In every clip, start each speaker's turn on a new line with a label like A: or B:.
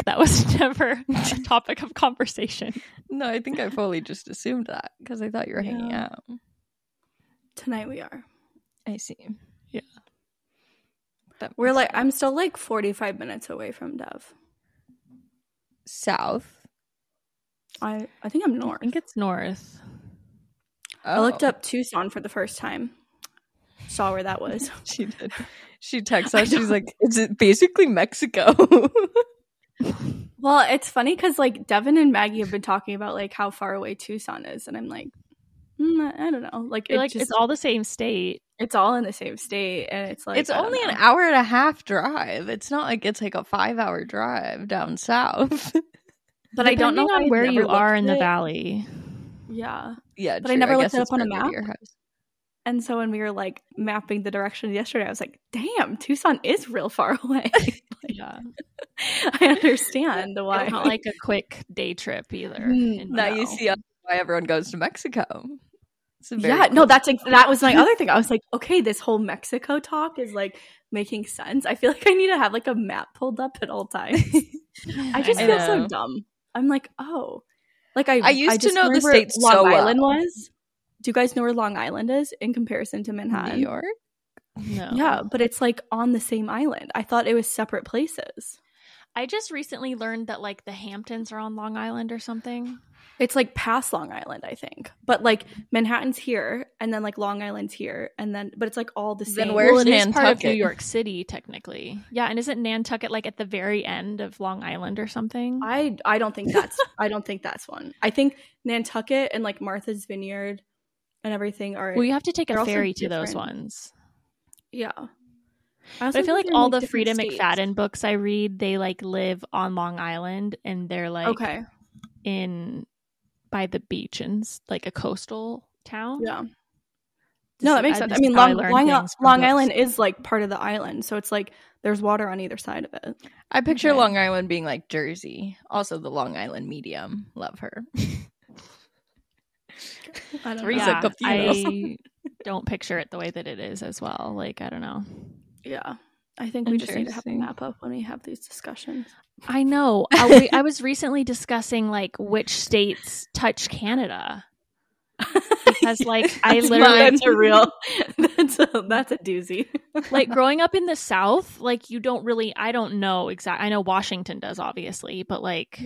A: That was never a topic of conversation.
B: No, I think I fully just assumed that because I thought you were hanging out.
C: Tonight we are.
B: I see.
A: Yeah.
C: We're like, I'm still like 45 minutes away from Dev.
B: South.
C: I think I'm north.
A: I think it's north.
B: Oh.
C: I looked up Tucson for the first time. Saw where that was.
B: She did. She texts us. She's like, "Is it basically Mexico?"
C: Well, it's funny because like Devon and Maggie have been talking about like how far away Tucson is, and I'm like, I don't know. Like,
A: It's all the same state.
C: It's all in the same state, and it's like
B: It's only an hour and a half drive. It's not like it's like a 5-hour drive down south.
C: But I don't know
A: on where you are in the valley.
C: Yeah.
B: Yeah,
C: but I never looked it up on a map. And so when we were like mapping the directions yesterday, I was like, damn, Tucson is real far away.
A: Yeah.
C: I understand why.
A: It's not like a quick day trip either.
B: Now you see why everyone goes to Mexico.
C: That was my other thing. I was like, okay, this whole Mexico talk is like making sense. I feel like I need to have like a map pulled up at all times. I just feel so dumb. I'm like, oh. Like I
B: used to know the states
C: Long
B: so well.
C: Island was. Do you guys know where Long Island is in comparison to Manhattan?
B: New York?
A: No.
C: Yeah, but it's like on the same island. I thought it was separate places.
A: I just recently learned that like the Hamptons are on Long Island or something.
C: It's like past Long Island, I think. But like Manhattan's here, and then like Long Island's here, and then but it's like all the same.
B: Then where's
A: it is part of
B: Nantucket?
A: New York City, technically. Yeah, and isn't Nantucket like at the very end of Long Island or something?
C: I don't think that's one. I think Nantucket and like Martha's Vineyard and everything are.
A: Well, you have to take a ferry to
C: different.
A: those ones.
C: Yeah.
A: But I feel like all the Frida McFadden books I read, they like live on Long Island, and they're like in by the beach and like a coastal town.
C: Yeah. No, that makes sense. I mean, Long Island is like part of the island, so it's like there's water on either side of it.
B: I picture Long Island being like Jersey. Also, the Long Island medium. Love her.
C: I don't
A: know. I don't picture it the way that it is as well. Like, I don't know.
C: Yeah. I think we just need to have a map up when we have these discussions.
A: I know. I was recently discussing like which states touch Canada. Because like I literally
C: that's a doozy.
A: Like growing up in the South, like I don't know exactly. I know Washington does obviously, but like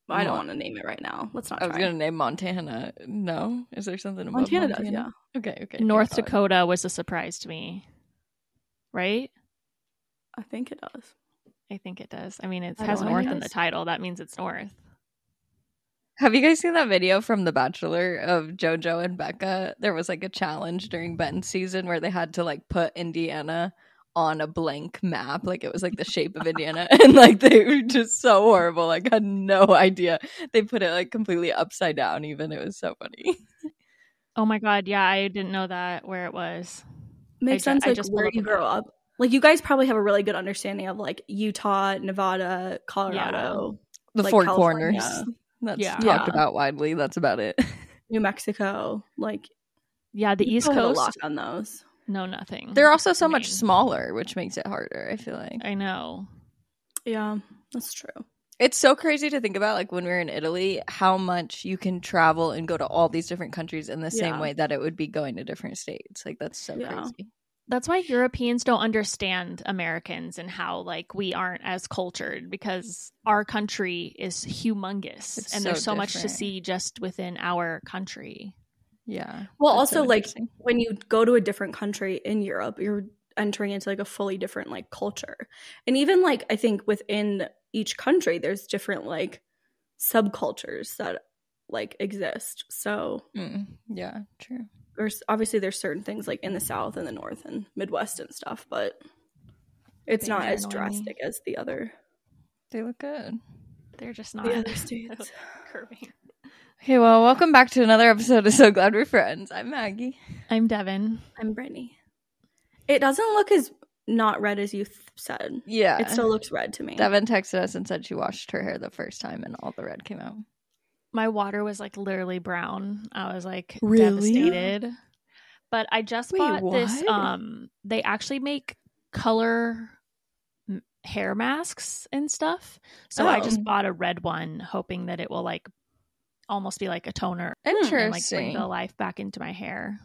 C: I don't want to name it right now. Let's not.
B: I was going to name Montana. No, is there something above
C: Montana? Does, yeah.
B: Okay.
A: North Dakota was a surprise to me. Right?
C: I think it does.
A: I think it does. I mean, it has North in the title. That means it's North.
B: Have you guys seen that video from The Bachelor of JoJo and Becca? There was like a challenge during Ben's season where they had to like put Indiana on a blank map. Like it was like the shape of Indiana. And like they were just so horrible. Like I had no idea. They put it like completely upside down even. It was so funny.
A: Oh my God. Yeah, I didn't know that where it was.
C: Makes sense. Like where you grow up. Like you guys probably have a really good understanding of like Utah, Nevada, Colorado.
B: The
C: like
B: Four
C: California.
B: Corners. That's talked about widely. That's about it.
C: New Mexico. Like
A: the East Coast.
C: A lock on those.
A: No, nothing.
B: They're also so much smaller, which makes it harder, I feel like.
A: I know.
C: Yeah, that's true.
B: It's so crazy to think about, like, when we were in Italy, how much you can travel and go to all these different countries in the same way that it would be going to different states. Like, that's so crazy.
A: That's why Europeans don't understand Americans and how, like, we aren't as cultured because our country is humongous and there's so much to see just within our country.
B: Yeah.
C: Well, also, like, when you go to a different country in Europe, you're entering into, like, a fully different, like, culture. And even, like, I think within each country, there's different, like, subcultures that, like, exist. So,
B: yeah, true.
C: There's certain things, like, in the South and the North and Midwest and stuff, but it's not as drastic as the other.
B: They look good.
A: They're just not.
C: The other states.
A: Curving.
B: Hey, well, welcome back to another episode of So Glad We're Friends. I'm Maggie.
A: I'm Devon.
C: I'm Brittany. It doesn't look as not red as you said.
B: Yeah.
C: It still looks red to me.
B: Devon texted us and said she washed her hair the first time and all the red came out.
A: My water was like literally brown. I was like
B: devastated.
A: But I just bought this. They actually make color hair masks and stuff. So I just bought a red one, hoping that it will like almost be like a toner.
B: Interesting.
A: And like bring the life back into my hair.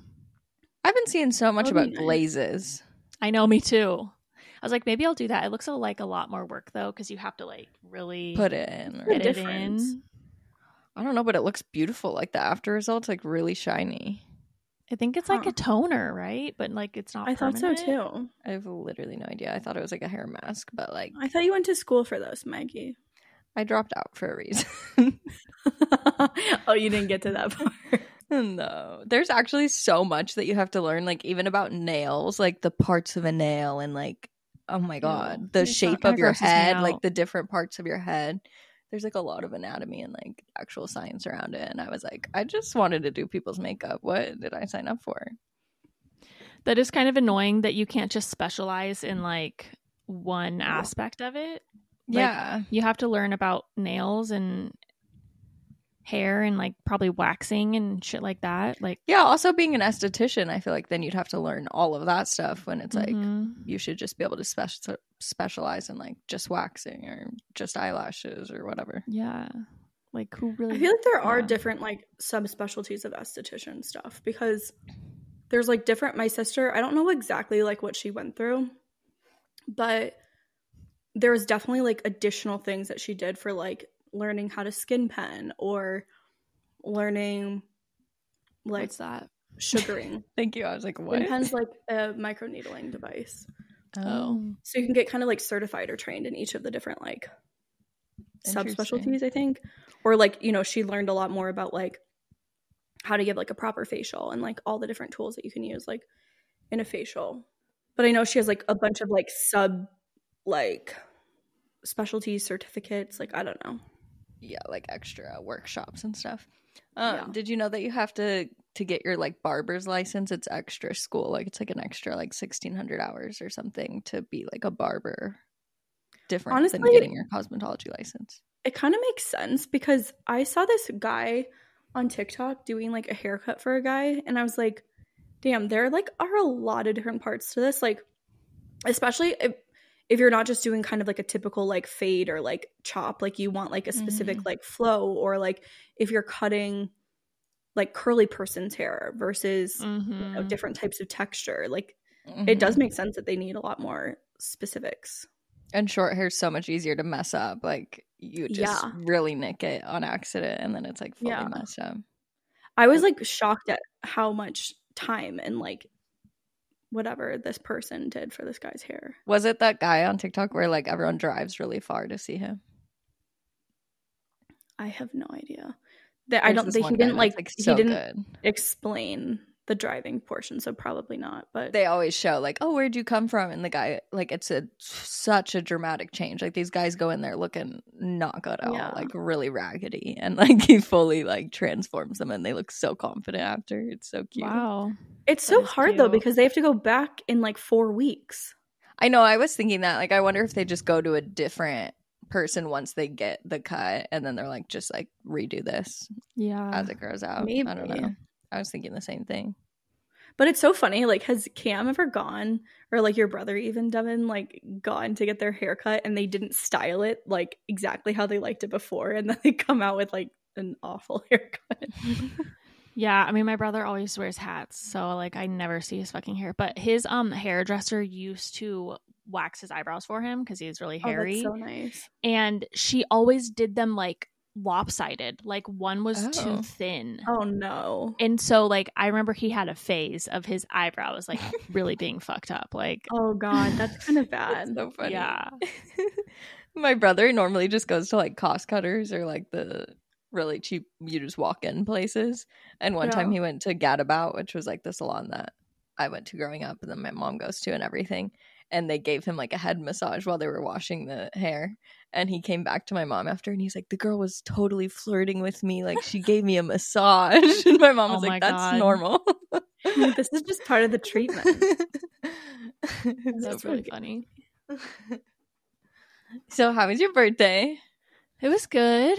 B: I've been seeing so much about glazes.
A: I know, me too. I was like, maybe I'll do that. It looks like a lot more work though, because you have to like really
B: put it in.
A: Get it in.
B: I don't know, but it looks beautiful. Like the after results, like really shiny.
A: I think it's like a toner, right? But like it's not.
C: I
A: permanent.
C: thought so too.
B: I have literally no idea. I thought it was like a hair mask, but like
C: I thought you went to school for those, Maggie.
B: I dropped out for a reason.
C: Oh, you didn't get to that part.
B: No, there's actually so much that you have to learn, like even about nails, like the parts of a nail and like, oh my God, the shape of your head, like the different parts of your head. There's like a lot of anatomy and like actual science around it. And I was like, I just wanted to do people's makeup. What did I sign up for?
A: That is kind of annoying that you can't just specialize in like one aspect of it. Like,
B: yeah.
A: You have to learn about nails and hair and like probably waxing and shit like that. Like,
B: yeah, also being an esthetician, I feel like then you'd have to learn all of that stuff when it's like you should just be able to specialize in like just waxing or just eyelashes or whatever.
A: Yeah. Like who really
C: I feel like there are different like subspecialties of esthetician stuff, because there's like different, my sister, I don't know exactly like what she went through, but there was definitely like additional things that she did for like learning how to skin pen or learning like
A: what's that?
C: Sugaring.
B: Thank you. I was like, what?
C: Skin pen's like a microneedling device.
B: Oh.
C: So you can get kind of like certified or trained in each of the different like subspecialties, I think. Or like, you know, she learned a lot more about like how to give like a proper facial and like all the different tools that you can use like in a facial. But I know she has like a bunch of like like specialty certificates, like I don't know.
B: Yeah, like extra workshops and stuff. Did you know that you have to get your like barber's license? It's extra school, like it's like an extra like 1,600 hours or something to be like a barber. Different Honestly, than getting your cosmetology license.
C: It kind of makes sense, because I saw this guy on TikTok doing like a haircut for a guy, and I was like, damn, there like are a lot of different parts to this, like especially if you're not just doing kind of like a typical like fade or like chop, like you want like a specific like flow, or like if you're cutting like curly person's hair versus you know, different types of texture, like it does make sense that they need a lot more specifics.
B: And short hair is so much easier to mess up. Like you just really nick it on accident and then it's like fully messed up.
C: I was like shocked at how much time and like whatever this person did for this guy's hair.
B: Was it that guy on TikTok where like everyone drives really far to see him?
C: I have no idea. I don't think he didn't like so he didn't explain the driving portion, so probably not. But
B: they always show like, oh, where'd you come from? And the guy, like, it's such a dramatic change. Like these guys go in there looking not good at all, like really raggedy, and like he fully like transforms them and they look so confident after. It's so cute.
A: Wow.
C: It's so hard though, because they have to go back in like 4 weeks.
B: I know. I was thinking that, like, I wonder if they just go to a different person once they get the cut and then they're like, just like redo this as it grows out.
C: Maybe.
B: I don't know. I was thinking the same thing.
C: But it's so funny, like, has Cam ever gone, or like your brother even, Devin, like gone to get their haircut and they didn't style it like exactly how they liked it before, and then they come out with like an awful haircut?
A: Yeah, I mean, my brother always wears hats, so like I never see his fucking hair. But his hairdresser used to wax his eyebrows for him because he's really hairy.
C: Oh, that's so nice.
A: And she always did them like lopsided, like one was too thin.
C: Oh no.
A: And so like I remember he had a phase of his eyebrows like really being fucked up, like,
C: oh god, that's kind of bad.
B: That's so funny.
A: Yeah.
B: My brother normally just goes to like cost cutters or like the really cheap, you just walk in places. And one time he went to Gadabout, which was like the salon that I went to growing up and then my mom goes to and everything, and they gave him like a head massage while they were washing the hair. And he came back to my mom after and he's like, the girl was totally flirting with me, like she gave me a massage. And my mom was like, that's normal.
C: This is just part of the treatment.
A: That's really funny.
B: So how was your birthday?
A: It was good.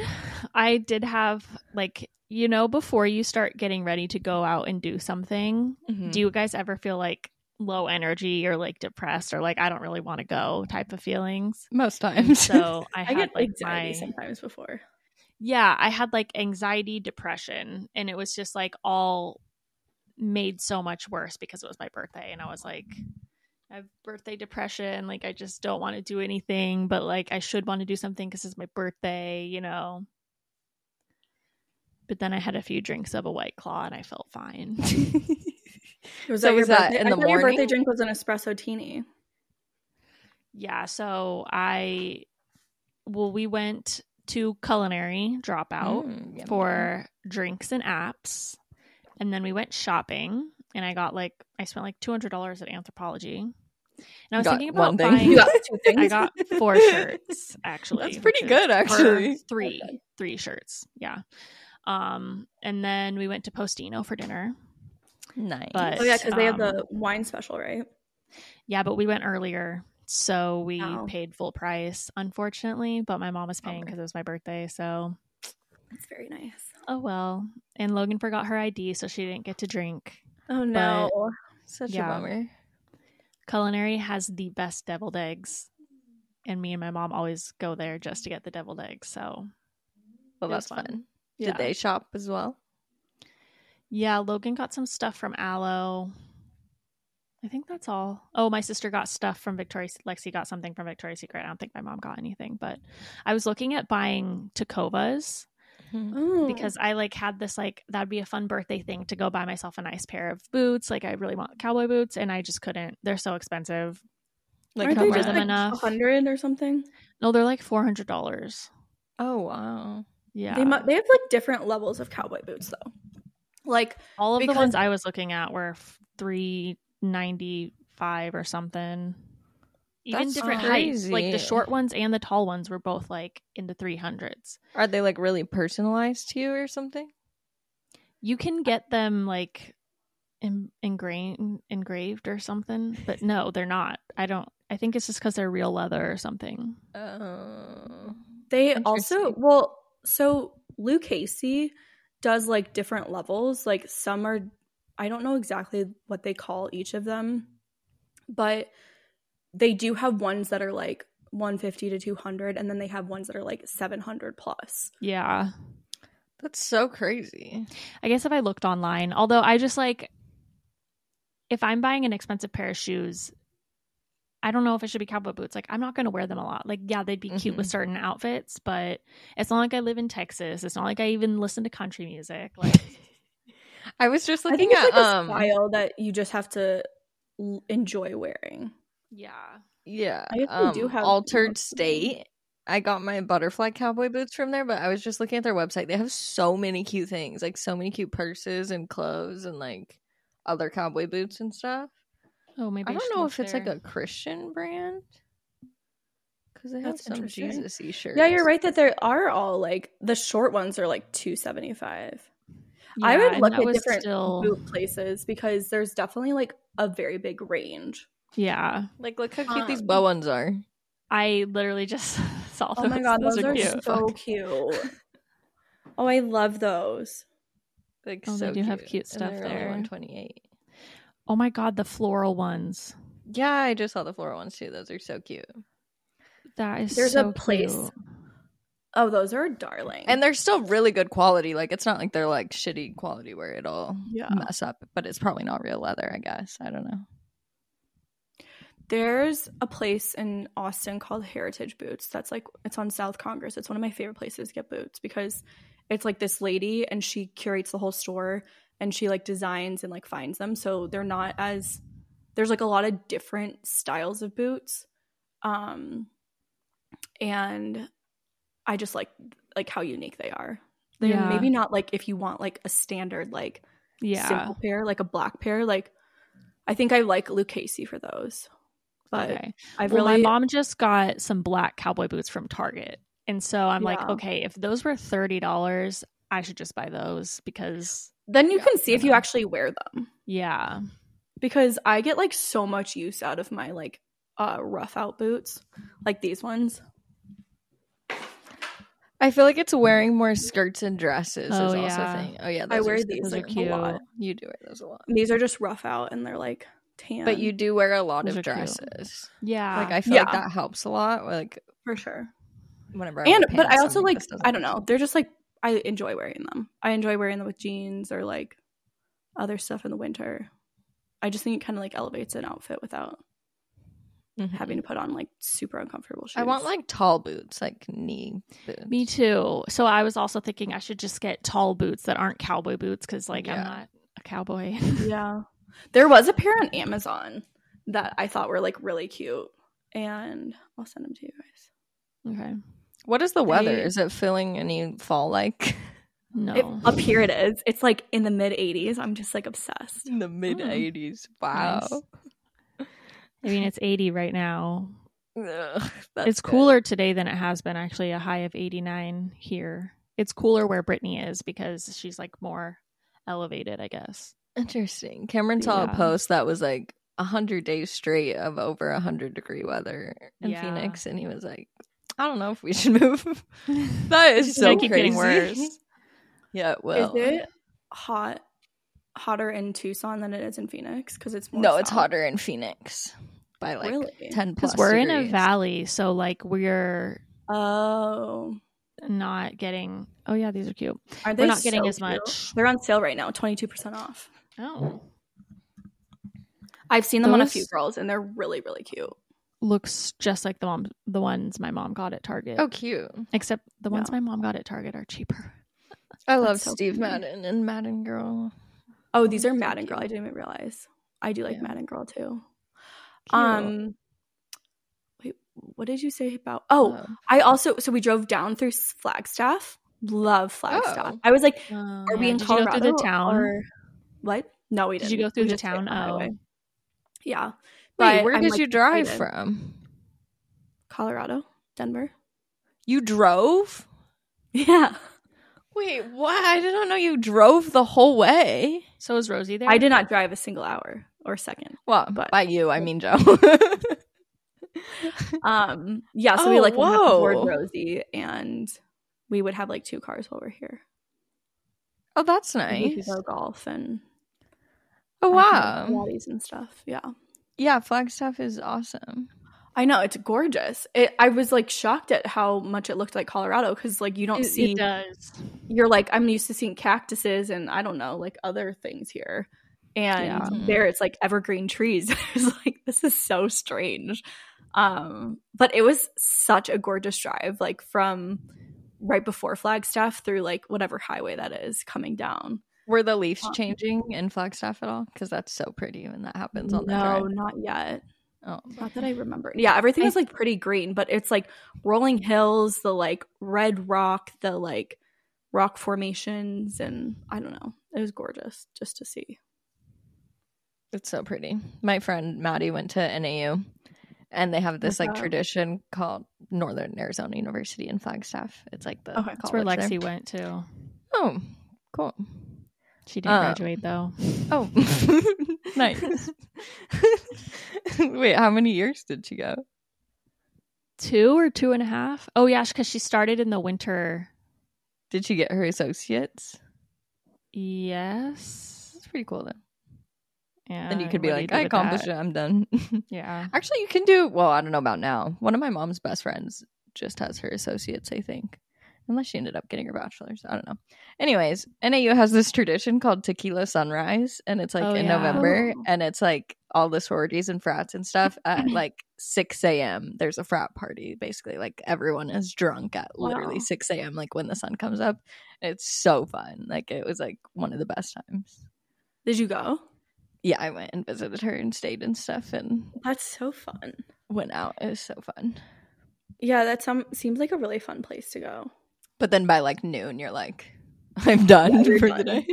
A: I did have like, you know, before you start getting ready to go out and do something, do you guys ever feel like low energy or like depressed or like I don't really want to go type of feelings
B: most times.
A: So I had
C: get
A: like
C: anxiety sometimes before.
A: Yeah, I had like anxiety, depression, and it was just like all made so much worse because it was my birthday, and I was like, I have birthday depression, like I just don't want to do anything, but like I should want to do something because it's my birthday, you know. But then I had a few drinks of a White Claw and I felt fine.
C: Was that in the morning? Your birthday drink was an espresso teeny.
A: Yeah, so we went to Culinary Dropout for drinks and apps, and then we went shopping, and I spent like $200 at Anthropologie, and I was thinking about buying.
C: You got 2 things.
A: I got 4 shirts actually.
B: That's pretty good, actually.
A: Three shirts, yeah. And then we went to Postino for dinner.
B: Nice.
C: But, because they have the wine special, right?
A: Yeah, but we went earlier. So we paid full price, unfortunately, but my mom was paying because it was my birthday. So
C: that's very nice.
A: Oh, well. And Logan forgot her ID, so she didn't get to drink.
C: Oh, no.
B: But, such a bummer.
A: Culinary has the best deviled eggs. And me and my mom always go there just to get the deviled eggs. So,
B: well, that's fun. Yeah. Did they shop as well?
A: Yeah, Logan got some stuff from Aloe. I think that's all. Oh, my sister got stuff from Victoria's. Lexi got something from Victoria's Secret. I don't think my mom got anything, but I was looking at buying Tacovas because I like had this like that'd be a fun birthday thing to go buy myself a nice pair of boots. Like I really want cowboy boots, and I just couldn't. They're so expensive.
C: Like, aren't they just like enough? $100 or something?
A: No, they're like $400.
B: Oh wow!
C: Yeah, they have like different levels of cowboy boots though. Like
A: all of the ones I was looking at were $395 or something. Even
B: That's
A: different
B: crazy.
A: heights. Like the short ones and the tall ones were both like in the 300s.
B: Are they like really personalized to you or something?
A: You can get them like engraved or something, but no, they're not. I think it's just because they're real leather or something.
C: They also so Lou Casey does like different levels. Like some are, I don't know exactly what they call each of them, but they do have ones that are like 150 to 200, and then they have ones that are like 700 plus.
A: Yeah,
B: that's so crazy.
A: I guess if I looked online, although I just like, if I'm buying an expensive pair of shoes, I don't know if it should be cowboy boots. Like, I'm not going to wear them a lot. Like, yeah, they'd be cute with certain outfits, but it's not like I live in Texas. It's not like I even listen to country music. Like,
B: I was just looking
C: I think it's like a style that you just have to enjoy wearing.
A: Yeah.
C: I guess we do have
B: Altered State. I got my butterfly cowboy boots from there, but I was just looking at their website. They have so many cute things, like so many cute purses and clothes and like other cowboy boots and stuff.
A: Oh, maybe
B: I don't know if it's like a Christian brand because they have some Jesus-y shirts.
C: Yeah, you're right that there are all like the short ones are like $275.
A: Yeah,
C: I would look at different boot places because there's definitely like a very big range.
A: Yeah,
B: like look how cute these bow ones are.
A: I literally just saw those.
C: Oh my god, those are
A: cute.
C: So cute. Oh, I love those.
B: Like
A: so they do have cute stuff there.
B: $128.
A: Oh my god, the floral ones.
B: Yeah, I just saw the floral ones too. Those are so cute.
C: There's a place. Cute. Oh, those are darling.
B: And they're still really good quality. Like, it's not like they're like shitty quality where it'll mess up. But it's probably not real leather, I guess. I don't know.
C: There's a place in Austin called Heritage Boots. That's like, it's on South Congress. It's one of my favorite places to get boots because it's like this lady and she curates the whole store. And she like designs and like finds them. So they're not as, there's like a lot of different styles of boots. And I just like how unique they are. They're maybe not like if you want like a standard like simple pair, like a black pair. Like I think I like Lou Casey for those. But
A: my mom just got some black cowboy boots from Target. And so I'm like, okay, if those were $30, I should just buy those because
C: then you can see if you actually wear them.
A: Yeah.
C: Because I get like so much use out of my like rough out boots. Like these ones.
B: I feel like it's wearing more skirts and dresses is also a thing. Oh yeah,
C: I wear these
B: are
C: like
B: cute.
C: a lot.
B: You do wear those a lot.
C: These are just rough out and they're like tan.
B: But you do wear a lot
A: Those
B: of
A: are cute.
B: dresses.
A: Yeah.
B: Like I feel like that helps a lot. Like
C: for sure.
B: Whenever
C: but I also like, I don't know. They're just like, I enjoy wearing them. I enjoy wearing them with jeans or like other stuff in the winter. I just think it kind of like elevates an outfit without having to put on like super uncomfortable shoes.
B: I want like tall boots, like knee boots.
A: Me too. So I was also thinking I should just get tall boots that aren't cowboy boots because like I'm not a cowboy.
C: Yeah. There was a pair on Amazon that I thought were like really cute, and I'll send them to you guys.
A: Okay.
B: What is the weather? Is it feeling any fall like?
A: No.
C: Up here it is. It's like in the mid 80s. I'm just like obsessed.
B: In the mid 80s. Wow.
A: Nice. I mean, it's 80 right now.
B: Ugh,
A: it's cooler today than it has been, actually, a high of 89 here. It's cooler where Brittany is because she's like more elevated, I guess.
B: Interesting. Cameron saw a post that was like 100 days straight of over 100-degree weather in Phoenix, and he was like, I don't know if we should move. That is so
A: keep
B: crazy.
A: Getting worse.
B: Yeah, it will.
C: Is it hotter in Tucson than it is in Phoenix? Because it's more
B: it's hotter in Phoenix by like 10 plus
A: because we're
B: degrees.
A: in a valley, so like we're not getting these are cute.
C: Aren't they?
A: We're not getting
C: so
A: as
C: cute?
A: much.
C: They're on sale right now, 22% off.
A: Oh,
C: I've seen them on a few girls and they're really, really cute.
A: Looks just like the ones my mom got at Target.
B: Oh, cute.
A: Except the ones my mom got at Target are cheaper.
B: I love Steve Madden and Madden Girl.
C: Oh, these are Madden Girl. I didn't even realize. I do like Madden Girl too.
B: Cute.
C: Wait, what did you say about? Oh, I also we drove down through Flagstaff. Love Flagstaff. I was like, are we in Colorado?
A: Did you go through the town?
C: Or what? No, we didn't.
A: Did you go through the town?
C: Oh, yeah.
B: Wait, where did you drive from?
C: Colorado, Denver.
B: You drove?
C: Yeah.
B: Wait, what? I didn't know you drove the whole way.
A: So was Rosie there?
C: I did not drive a single hour or second.
B: Well, but by you, I mean Joe.
C: Yeah, so we like would have to board Rosie, and we would have like 2 cars while we're here.
B: Oh, that's nice.
C: We could go golf and Pilates and stuff.
B: Yeah, Flagstaff is awesome.
C: I know, it's gorgeous. I was like shocked at how much it looked like Colorado because like you don't see.
A: It does.
C: You're like, I'm used to seeing cactuses and I don't know, like other things here, and there it's like evergreen trees. It's like, this is so strange. But it was such a gorgeous drive, like from right before Flagstaff through like whatever highway that is coming down.
B: Were the leaves changing in Flagstaff at all? Because that's so pretty when that happens on the drive.
C: No, not yet.
B: Oh,
C: not that I remember. Yeah, everything is like pretty green, but it's like rolling hills, the like red rock, the like rock formations, and I don't know. It was gorgeous just to see.
B: It's so pretty. My friend Maddie went to NAU, and they have this like tradition called Northern Arizona University in Flagstaff. It's like the
A: that's where Lexi went to.
B: Oh, cool.
A: She didn't graduate though.
B: Oh, nice. Wait, how many years did she go?
A: 2 or 2.5. Oh yeah, because she started in the winter.
B: Did she get her associates?
A: Yes.
B: That's pretty cool though.
A: Yeah.
B: Then you could be like, I accomplished it, I'm done.
A: Yeah.
B: Actually, you can do, well, I don't know about now. One of my mom's best friends just has her associates, I think. Unless she ended up getting her bachelor's. I don't know. Anyways, NAU has this tradition called Tequila Sunrise. And it's like in November. And it's like all the sororities and frats and stuff at like 6 a.m. There's a frat party, basically. Like everyone is drunk at literally 6 a.m. like when the sun comes up. It's so fun. Like it was like one of the best times.
C: Did you go?
B: Yeah, I went and visited her and stayed and stuff. And
C: that's so fun.
B: Went out. It was so fun.
C: Yeah, that seems like a really fun place to go.
B: But then by like noon, you're like, I'm done for the day.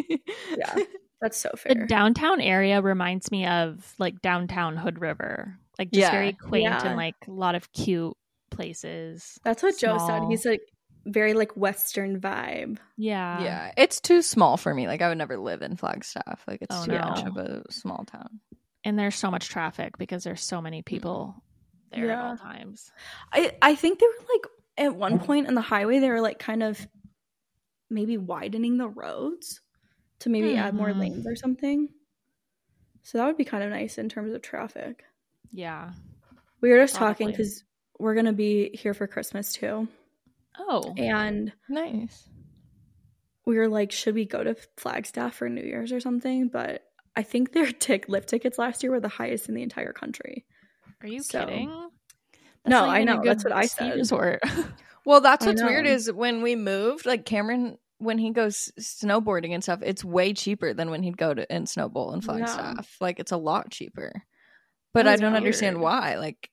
C: Yeah, that's so fair.
A: The downtown area reminds me of like downtown Hood River. Like just very quaint and like a lot of cute places.
C: That's what Joe said. He's like very like Western vibe.
A: Yeah.
B: Yeah. It's too small for me. Like I would never live in Flagstaff. Like it's too much of a small town.
A: And there's so much traffic because there's so many people there at all times.
C: I think they were like at one point in the highway, they were like kind of maybe widening the roads to maybe add more lanes or something. So that would be kind of nice in terms of traffic.
A: Yeah.
C: We were just talking because we're going to be here for Christmas too.
A: Oh.
C: And
B: nice.
C: We were like, should we go to Flagstaff for New Year's or something? But I think their lift tickets last year were the highest in the entire country.
A: Are you kidding?
C: No, I know. That's what I said.
A: Resort.
B: Well, that's what's weird is when we moved, like Cameron, when he goes snowboarding and stuff, it's way cheaper than when he'd go to in Snow Bowl and Flagstaff. Yeah. Like, it's a lot cheaper. But I don't understand why. Like,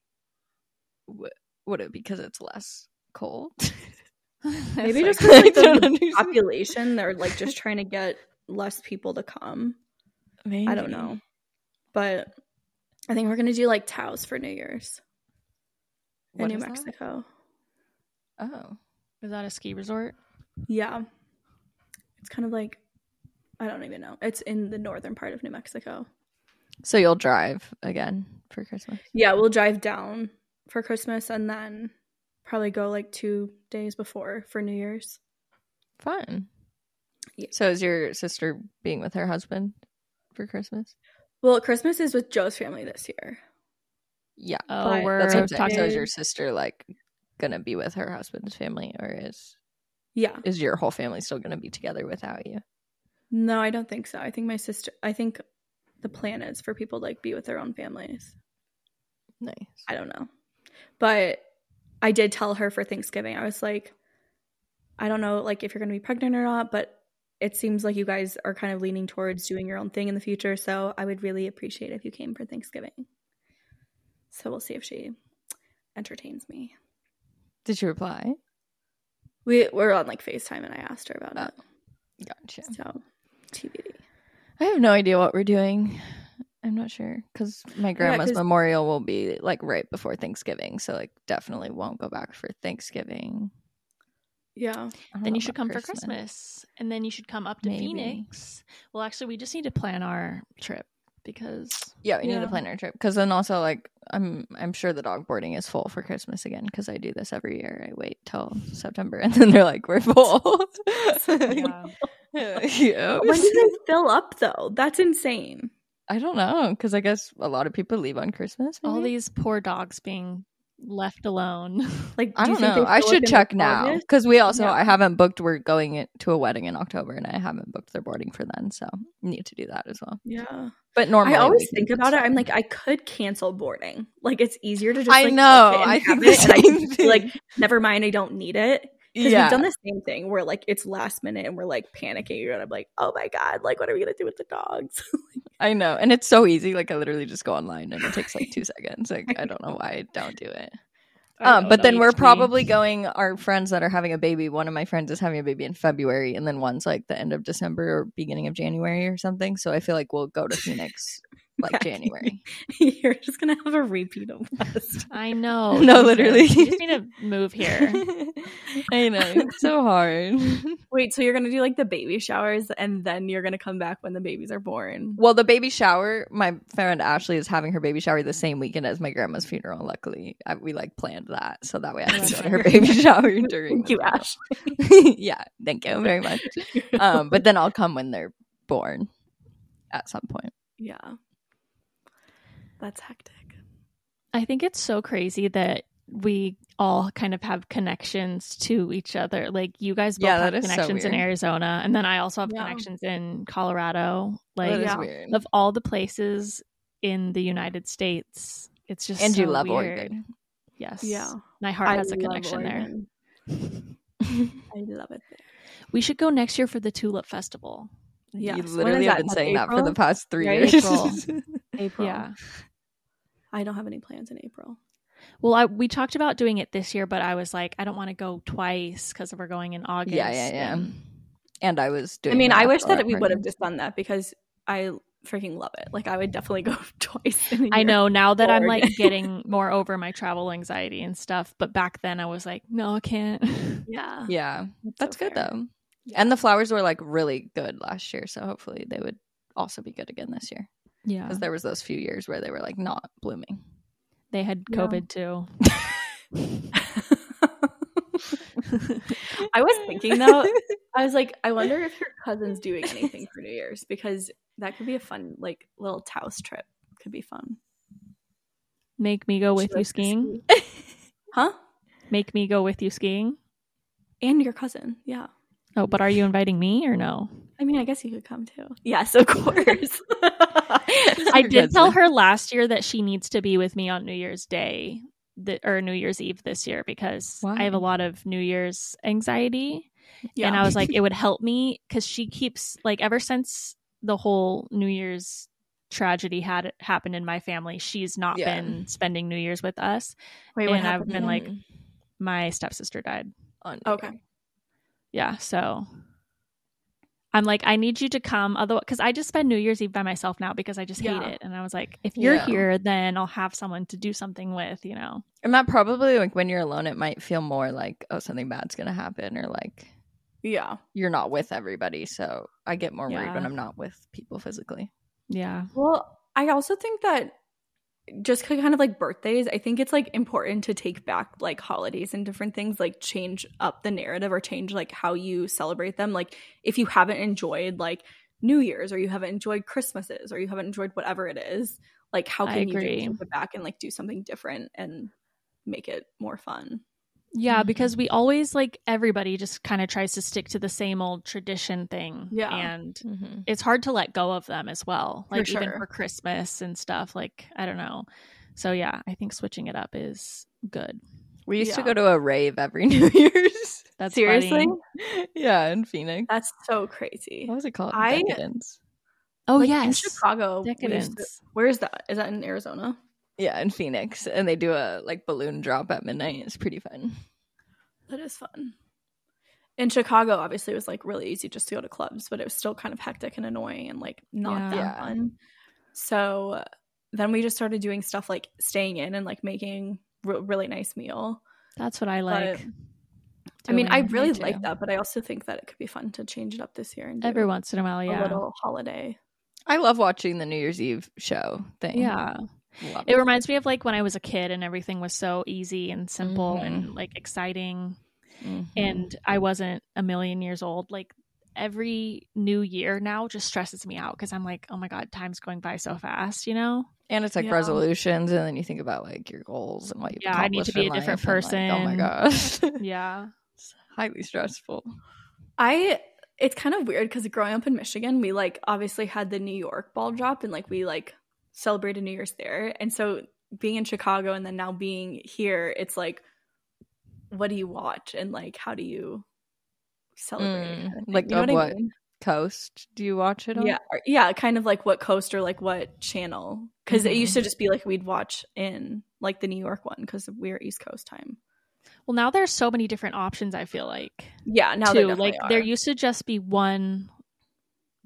B: would it because it's less cold?
C: Maybe just because like, the population, they're like just trying to get less people to come. Maybe. I don't know. But I think we're going to do like Taos for New Year's in New Mexico.
B: Oh.
A: Is that a ski resort?
C: Yeah. It's kind of like, I don't even know. It's in the northern part of New Mexico.
B: So you'll drive again for Christmas?
C: Yeah, we'll drive down for Christmas and then probably go like 2 days before for New Year's.
B: Fun. Yeah. So is your sister being with her husband for Christmas?
C: Well, Christmas is with Joe's family this year.
B: Yeah.
A: Oh,
B: that's what I'm saying. So is your sister like gonna be with her husband's family, or is your whole family still gonna be together without you?
C: No, I don't think so. I think the plan is for people to like be with their own families.
B: Nice.
C: I don't know. But I did tell her for Thanksgiving, I was like, I don't know like if you're gonna be pregnant or not, but it seems like you guys are kind of leaning towards doing your own thing in the future, so I would really appreciate if you came for Thanksgiving. So we'll see if she entertains me.
B: Did you reply?
C: We're on like FaceTime and I asked her about it.
B: Gotcha.
C: So TBD.
B: I have no idea what we're doing. I'm not sure because my grandma's memorial will be like right before Thanksgiving, so like definitely won't go back for Thanksgiving.
C: Yeah.
A: Then you should come for Christmas, and then you should come up to Phoenix. Well, actually, we just need to plan our trip because
B: we need to plan our trip because then also like I'm sure the dog boarding is full for Christmas again because I do this every year. I wait till September and then they're like, we're full.
C: Yeah. When do they fill up though? That's insane.
B: I don't know because I guess a lot of people leave on Christmas. Maybe?
A: All these poor dogs being left alone.
C: Like,
B: I don't know. I should check now because we also I haven't booked. We're going to a wedding in October, and I haven't booked their boarding for then, so I need to do that as well.
C: Yeah,
B: but normally
C: I always think about it. I'm like, I could cancel boarding. Like, it's easier to just.
B: I know. I think the same thing.
C: Like, never mind. I don't need it. Because we've done the same thing where like it's last minute and we're like panicking and I'm like, oh my god, like what are we gonna do with the dogs?
B: I know, and it's so easy. Like I literally just go online and it takes like 2 seconds. Like I don't know why I don't do it. But then we're probably going. Our friends that are having a baby. One of my friends is having a baby in February, and then one's like the end of December or beginning of January or something. So I feel like we'll go to Phoenix like January.
C: You're just gonna have a repeat of us.
A: I know.
B: No, literally.
A: You just need to move here.
B: I know. It's so hard.
C: Wait, so you're gonna do like the baby showers and then you're gonna come back when the babies are born?
B: Well, the baby shower, my friend Ashley is having her baby shower the same weekend as my grandma's funeral. Luckily, we like planned that so that way I can go to her baby shower during.
C: Thank you, Ashley.
B: Yeah, thank you very much. But then I'll come when they're born at some point.
C: Yeah. That's hectic.
A: I think it's so crazy that we all kind of have connections to each other. Like you guys both have connections in Arizona, and then I also have connections in Colorado. Like of all the places in the United States, it's just
B: and
A: so
B: you love
A: weird.
B: Oregon.
A: Yes.
C: Yeah.
A: My heart has a connection
C: Oregon. There. I love it there.
A: We should go next year for the Tulip Festival.
B: Yeah, you literally have been saying that for the past 3 years.
C: April.
A: Yeah.
C: I don't have any plans in April.
A: Well, we talked about doing it this year, but I was like, I don't want to go twice because we're going in August.
B: Yeah. And I was doing.
C: I mean, I wish that we would have just done that because I freaking love it. Like, I would definitely go twice. In a year.
A: I know now that I'm like getting more over my travel anxiety and stuff, but back then I was like, no, I can't.
C: Yeah,
B: that's so good though. Yeah. And the flowers were like really good last year, so hopefully they would also be good again this year.
A: Yeah,
B: because there was those few years where they were like not blooming.
A: They had COVID too.
C: I was thinking though, I was like, I wonder if your cousin's doing anything for New Year's because That could be a fun, like, little Taos trip. Could be fun.
A: Make me go with you skiing?
C: Huh?
A: Make me go with you skiing?
C: And your cousin, yeah.
A: Oh, but are you inviting me or no?
C: I mean, I guess you could come too. Yes, of course.
A: I did tell her last year that she needs to be with me on New Year's Day or New Year's Eve this year because I have a lot of New Year's anxiety. Yeah. And I was like, it would help me because she keeps, like, ever since the whole New Year's tragedy had happened in my family, she's not been spending New Year's with us.
C: Wait,
A: and I've been like, my stepsister died.
C: Okay.
A: Yeah, so I'm like, I need you to come, although because I just spend New Year's Eve by myself now because I just hate it. And I was like, if you're here, then I'll have someone to do something with, you know.
B: And that probably, like, when you're alone, it might feel more like, oh, something bad's gonna happen, or like, you're not with everybody. So I get more worried when I'm not with people physically.
A: Yeah.
C: Well, I also think that just kind of like birthdays, I think it's like important to take back like holidays and different things, like change up the narrative or change like how you celebrate them. Like if you haven't enjoyed like New Year's or you haven't enjoyed Christmases or you haven't enjoyed whatever it is, like how can you take it back and like do something different and make it more fun?
A: Yeah, because we always, like, everybody just kind of tries to stick to the same old tradition thing. Yeah. And it's hard to let go of them as well. Like, even for Christmas and stuff. Like, I don't know. So, yeah, I think switching it up is good.
B: We used to go to a rave every New Year's.
A: That's
C: seriously?
A: Funny.
B: Yeah, in Phoenix.
C: That's so crazy.
B: What was it called? Decadence.
A: Oh,
C: like,
A: yes.
C: In Chicago.
A: Decadence.
C: Where is that? Is that in Arizona?
B: Yeah, in Phoenix. And they do a, like, balloon drop at midnight. It's pretty fun.
C: That is fun. In Chicago, obviously, it was like really easy just to go to clubs, but it was still kind of hectic and annoying and like not that fun. So then we just started doing stuff like staying in and like making really nice meal.
A: That's what I like.
C: I mean, I really like that, but I also think that it could be fun to change it up this year and do
A: every once in a while,
C: a little holiday.
B: I love watching the New Year's Eve show thing.
A: Yeah. It reminds me of like when I was a kid and everything was so easy and simple and like exciting and I wasn't a million years old. Like every new year now just stresses me out because I'm like, oh my God, time's going by so fast, you know?
B: And it's like resolutions and then you think about like your goals and what you've accomplished.
A: I need to be a different person.
B: Like, oh my gosh.
A: Yeah.
B: It's highly stressful.
C: It's kind of weird because growing up in Michigan, we like obviously had the New York ball drop and like we like celebrated New Year's there. And so being in Chicago and then now being here, it's like, what do you watch and like how do you celebrate?
B: Like you know what coast do you watch it on?
C: Yeah, kind of like what coast or like what channel, because it used to just be like we'd watch in like the New York one because we're East Coast time.
A: Well, now there's so many different options, I feel like.
C: Yeah, now
A: too. Like there used to just be one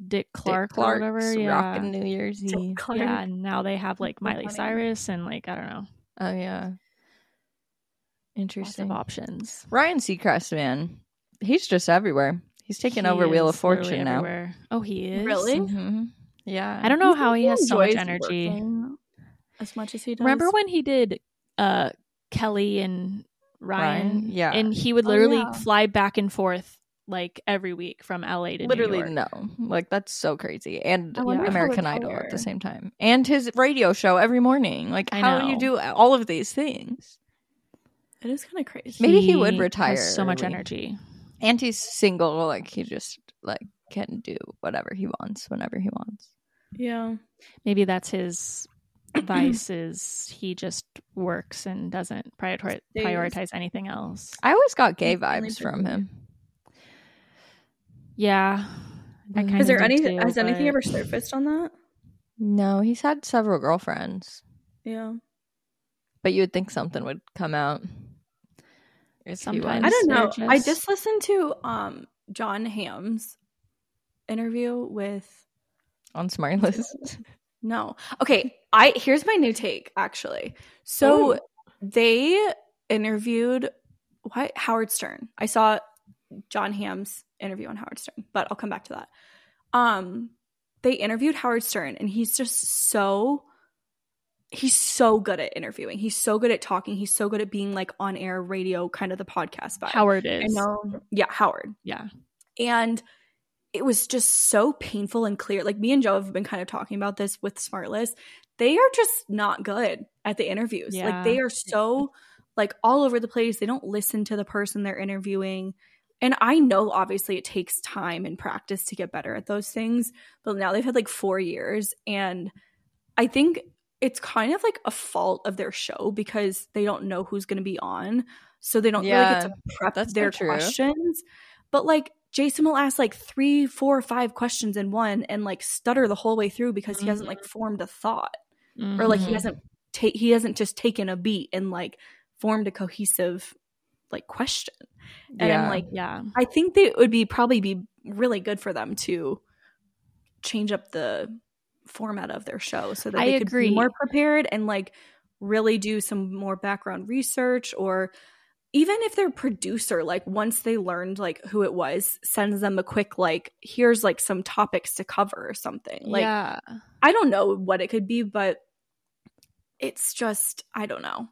A: Dick Clark's or whatever,
B: Rockin' New Year's Eve.
A: Yeah, and now they have like Miley Cyrus and like I don't know.
B: Oh yeah, interesting.
A: Lots of options.
B: Ryan Seacrest, man, he's just everywhere. He's taking over Wheel of Fortune now.
A: Everywhere. Oh, he is
C: really.
B: Yeah,
A: I don't know how he has so much energy
C: as much as he does.
A: Remember when he did Kelly and Ryan?
B: Yeah,
A: and he would literally fly back and forth like every week from LA to
B: literally
A: New York.
B: Like that's so crazy. And American Idol at the same time, and his radio show every morning. Like how do you do all of these things?
C: It is kind of crazy.
B: Maybe he would retire.
A: Has so much energy,
B: and he's single. Like he just like can do whatever he wants whenever he wants.
C: Yeah,
A: maybe that's his vice. Is he just works and doesn't prioritize anything else.
B: I always got gay vibes from him.
A: Yeah.
C: Has anything ever surfaced on that?
B: No, he's had several girlfriends.
C: Yeah.
B: But you would think something would come out.
A: Sometimes.
C: I don't know. I just listened to John Hamm's interview with
B: on Smartless.
C: No. Okay, here's my new take actually. So they interviewed Howard Stern. I saw John Hamm's interview on Howard Stern, but I'll come back to that. They interviewed Howard Stern and he's so good at interviewing. He's so good at talking. He's so good at being like on air radio, kind of the podcast vibe.
A: Howard is.
C: I know. Yeah, Howard.
A: Yeah.
C: And it was just so painful and clear. Like, me and Joe have been kind of talking about this with SmartList. They are just not good at the interviews.
A: Yeah.
C: Like, they are so like all over the place. They don't listen to the person they're interviewing. And I know obviously it takes time and practice to get better at those things, but now they've had like 4 years, and I think it's kind of like a fault of their show because they don't know who's going to be on, so they don't really get to prep their questions. But like, Jason will ask like 3, 4, 5 questions in one and like stutter the whole way through because he hasn't like formed a thought, or like he hasn't just taken a beat and like formed a cohesive like question. And I'm like, I think they would probably be really good for them to change up the format of their show so that they could be more prepared and like really do some more background research, or even if their producer, like once they learned like who it was, sends them a quick like, here's like some topics to cover or something. Like, I don't know what it could be, but it's just, I don't know.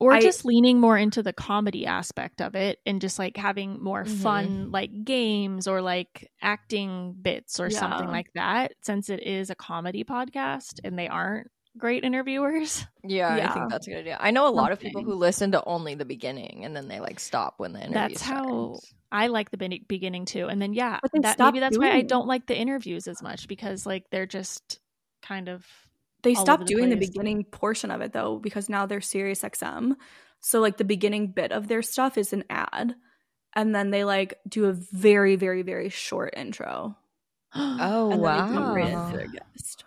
A: Or just leaning more into the comedy aspect of it and just like having more fun like games or like acting bits or something like that, since it is a comedy podcast and they aren't great interviewers.
B: I think that's a good idea. I know a lot of people who listen to only the beginning and then they like stop when the interview starts.
A: How I like the beginning too. And then
C: maybe
A: that's why I don't like the interviews as much, because like they're just kind of
C: they stopped doing the beginning portion of it though, because now they're Sirius XM. So like the beginning bit of their stuff is an ad, and then they like do a very, very, very short intro.
B: Oh,
C: and
B: wow.
C: then they come right into their guest.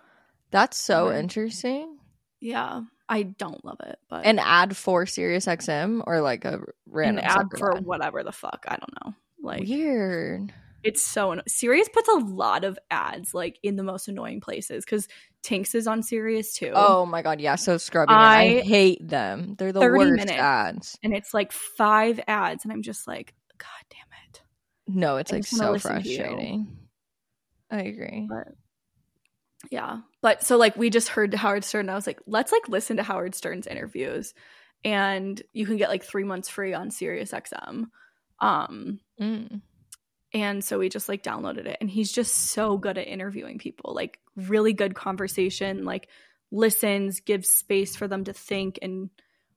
B: That's so interesting.
C: Yeah. I don't love it. But
B: an ad for Sirius XM or like a random
C: ad for whatever the fuck. I don't know. Like,
B: weird.
C: It's so Sirius puts a lot of ads like in the most annoying places, because Tinks is on Sirius too.
B: Oh my god, yeah, so scrubbing. I hate them. They're the 30 worst minutes, ads.
C: And it's like 5 ads, and I'm just like, god damn it.
B: No, it's like so frustrating. I agree.
C: But so like we just heard Howard Stern, and I was like, let's like listen to Howard Stern's interviews, and you can get like 3 months free on Sirius XM. And so we just like downloaded it, and he's just so good at interviewing people, like really good conversation, like listens, gives space for them to think and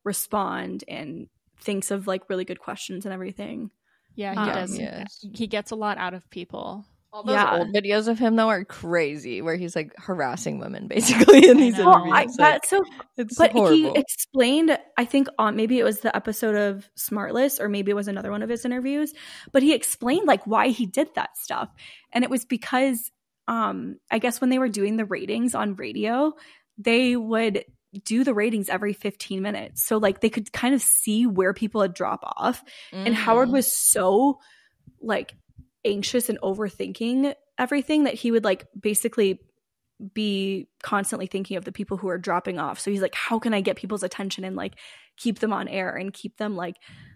C: respond, and thinks of like really good questions and everything.
A: Yeah, he does. Yes. He gets a lot out of people.
B: All those old videos of him though are crazy, where he's like harassing women basically in these interviews.
C: But horrible. He explained, I think on maybe it was the episode of SmartList, or maybe it was another one of his interviews, but he explained like why he did that stuff, and it was because I guess when they were doing the ratings on radio, they would do the ratings every 15 minutes, so like they could kind of see where people would drop off. And Howard was so like anxious and overthinking everything that he would like basically be constantly thinking of the people who are dropping off. So he's like, how can I get people's attention and like keep them on air and keep them like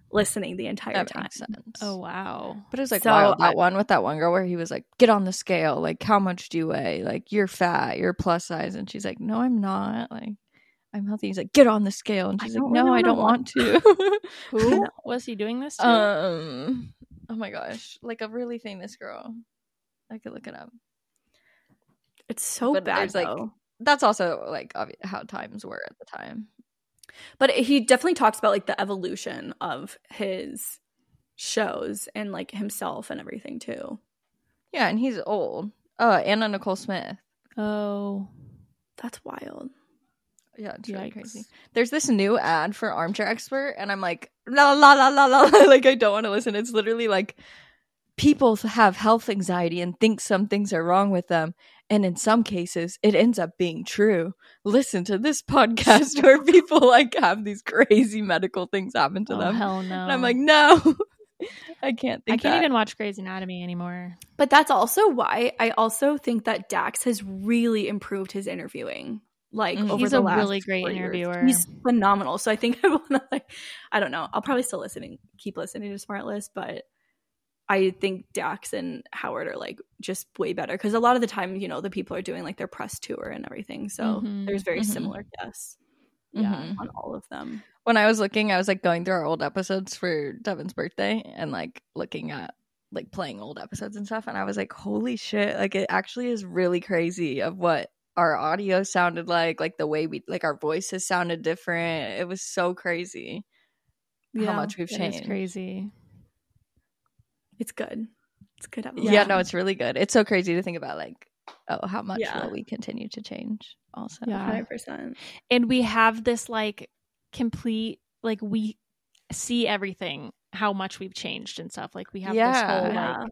C: listening the entire time?
B: Makes sense.
A: Oh wow.
B: But it was like wild. That one with that one girl where he was like, get on the scale, like how much do you weigh, like you're fat, you're plus size, and she's like, no I'm not, like I'm healthy. He's like, get on the scale, and she's like, no I don't want to.
A: Who was he doing this to?
B: Oh my gosh, like a really famous girl. I could look it up.
C: It's so bad though.
B: Like, that's also like how times were at the time.
C: But he definitely talks about like the evolution of his shows and like himself and everything too.
B: Yeah, and he's old. Anna Nicole Smith.
A: Oh,
C: that's wild.
B: Yeah, it's really crazy. There's this new ad for Armchair Expert, and I'm like, la la la la la, like I don't want to listen. It's literally like, people have health anxiety and think some things are wrong with them, and in some cases it ends up being true. Listen to this podcast where people like have these crazy medical things happen to them.
A: Hell no.
B: And I'm like, no. I can't
A: even watch Grey's Anatomy anymore.
C: But that's also why I also think that Dax has really improved his interviewing. Like over the last,
A: he's a really great interviewer.
C: He's phenomenal. So I think I want to like, I don't know. I'll probably still keep listening to SmartList, but I think Dax and Howard are like just way better, because a lot of the time, you know, the people are doing like their press tour and everything. So there's very similar guests, on all of them.
B: When I was looking, I was like going through our old episodes for Devon's birthday and like looking at like playing old episodes and stuff, and I was like, holy shit, like it actually is really crazy of what our audio sounded like the way we like our voices sounded different. It was so crazy how much we've changed.
A: It's crazy.
C: It's good. It's good
B: evolution. Yeah, no, it's really good. It's so crazy to think about, like, oh, how much will we continue to change also.
C: 100%.
A: And we have this like complete, like we see everything, how much we've changed and stuff. Like we have this whole like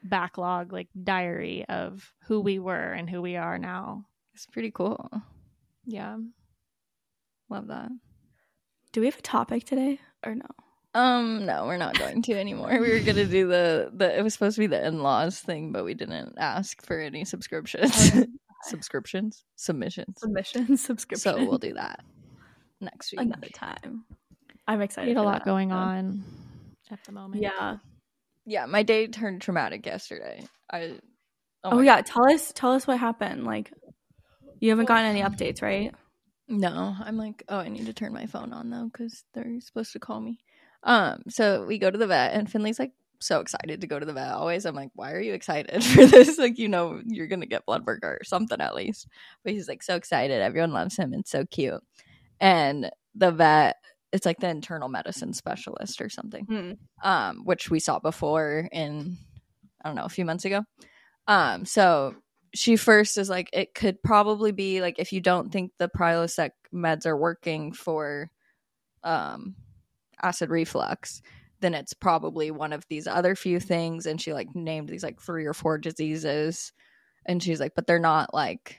A: backlog, like diary of who we were and who we are now.
B: It's pretty cool.
A: Yeah.
B: Love that.
C: Do we have a topic today or no?
B: No, we're not going to anymore. We were gonna do the it was supposed to be the in-laws thing, but we didn't ask for any subscriptions. Submissions.
C: So
B: we'll do that next week.
C: Another time. I'm excited.
A: We had a lot going on at the moment.
B: Yeah, my day turned traumatic yesterday.
C: Yeah, tell us what happened. Like, you haven't gotten any updates, right?
B: No, I'm like, I need to turn my phone on though because they're supposed to call me. So we go to the vet, and Finley's like so excited to go to the vet. Always, I'm like, why are you excited for this? Like, you're gonna get blood work or something at least. But he's like so excited. Everyone loves him. It's so cute. And the vet, it's like the internal medicine specialist or something, which we saw before in, I don't know, a few months ago. So she first is like, it could probably be like, if you don't think the Prilosec meds are working for acid reflux, then it's probably one of these other few things. And she like named these like 3 or 4 diseases, and she's like, but they're not like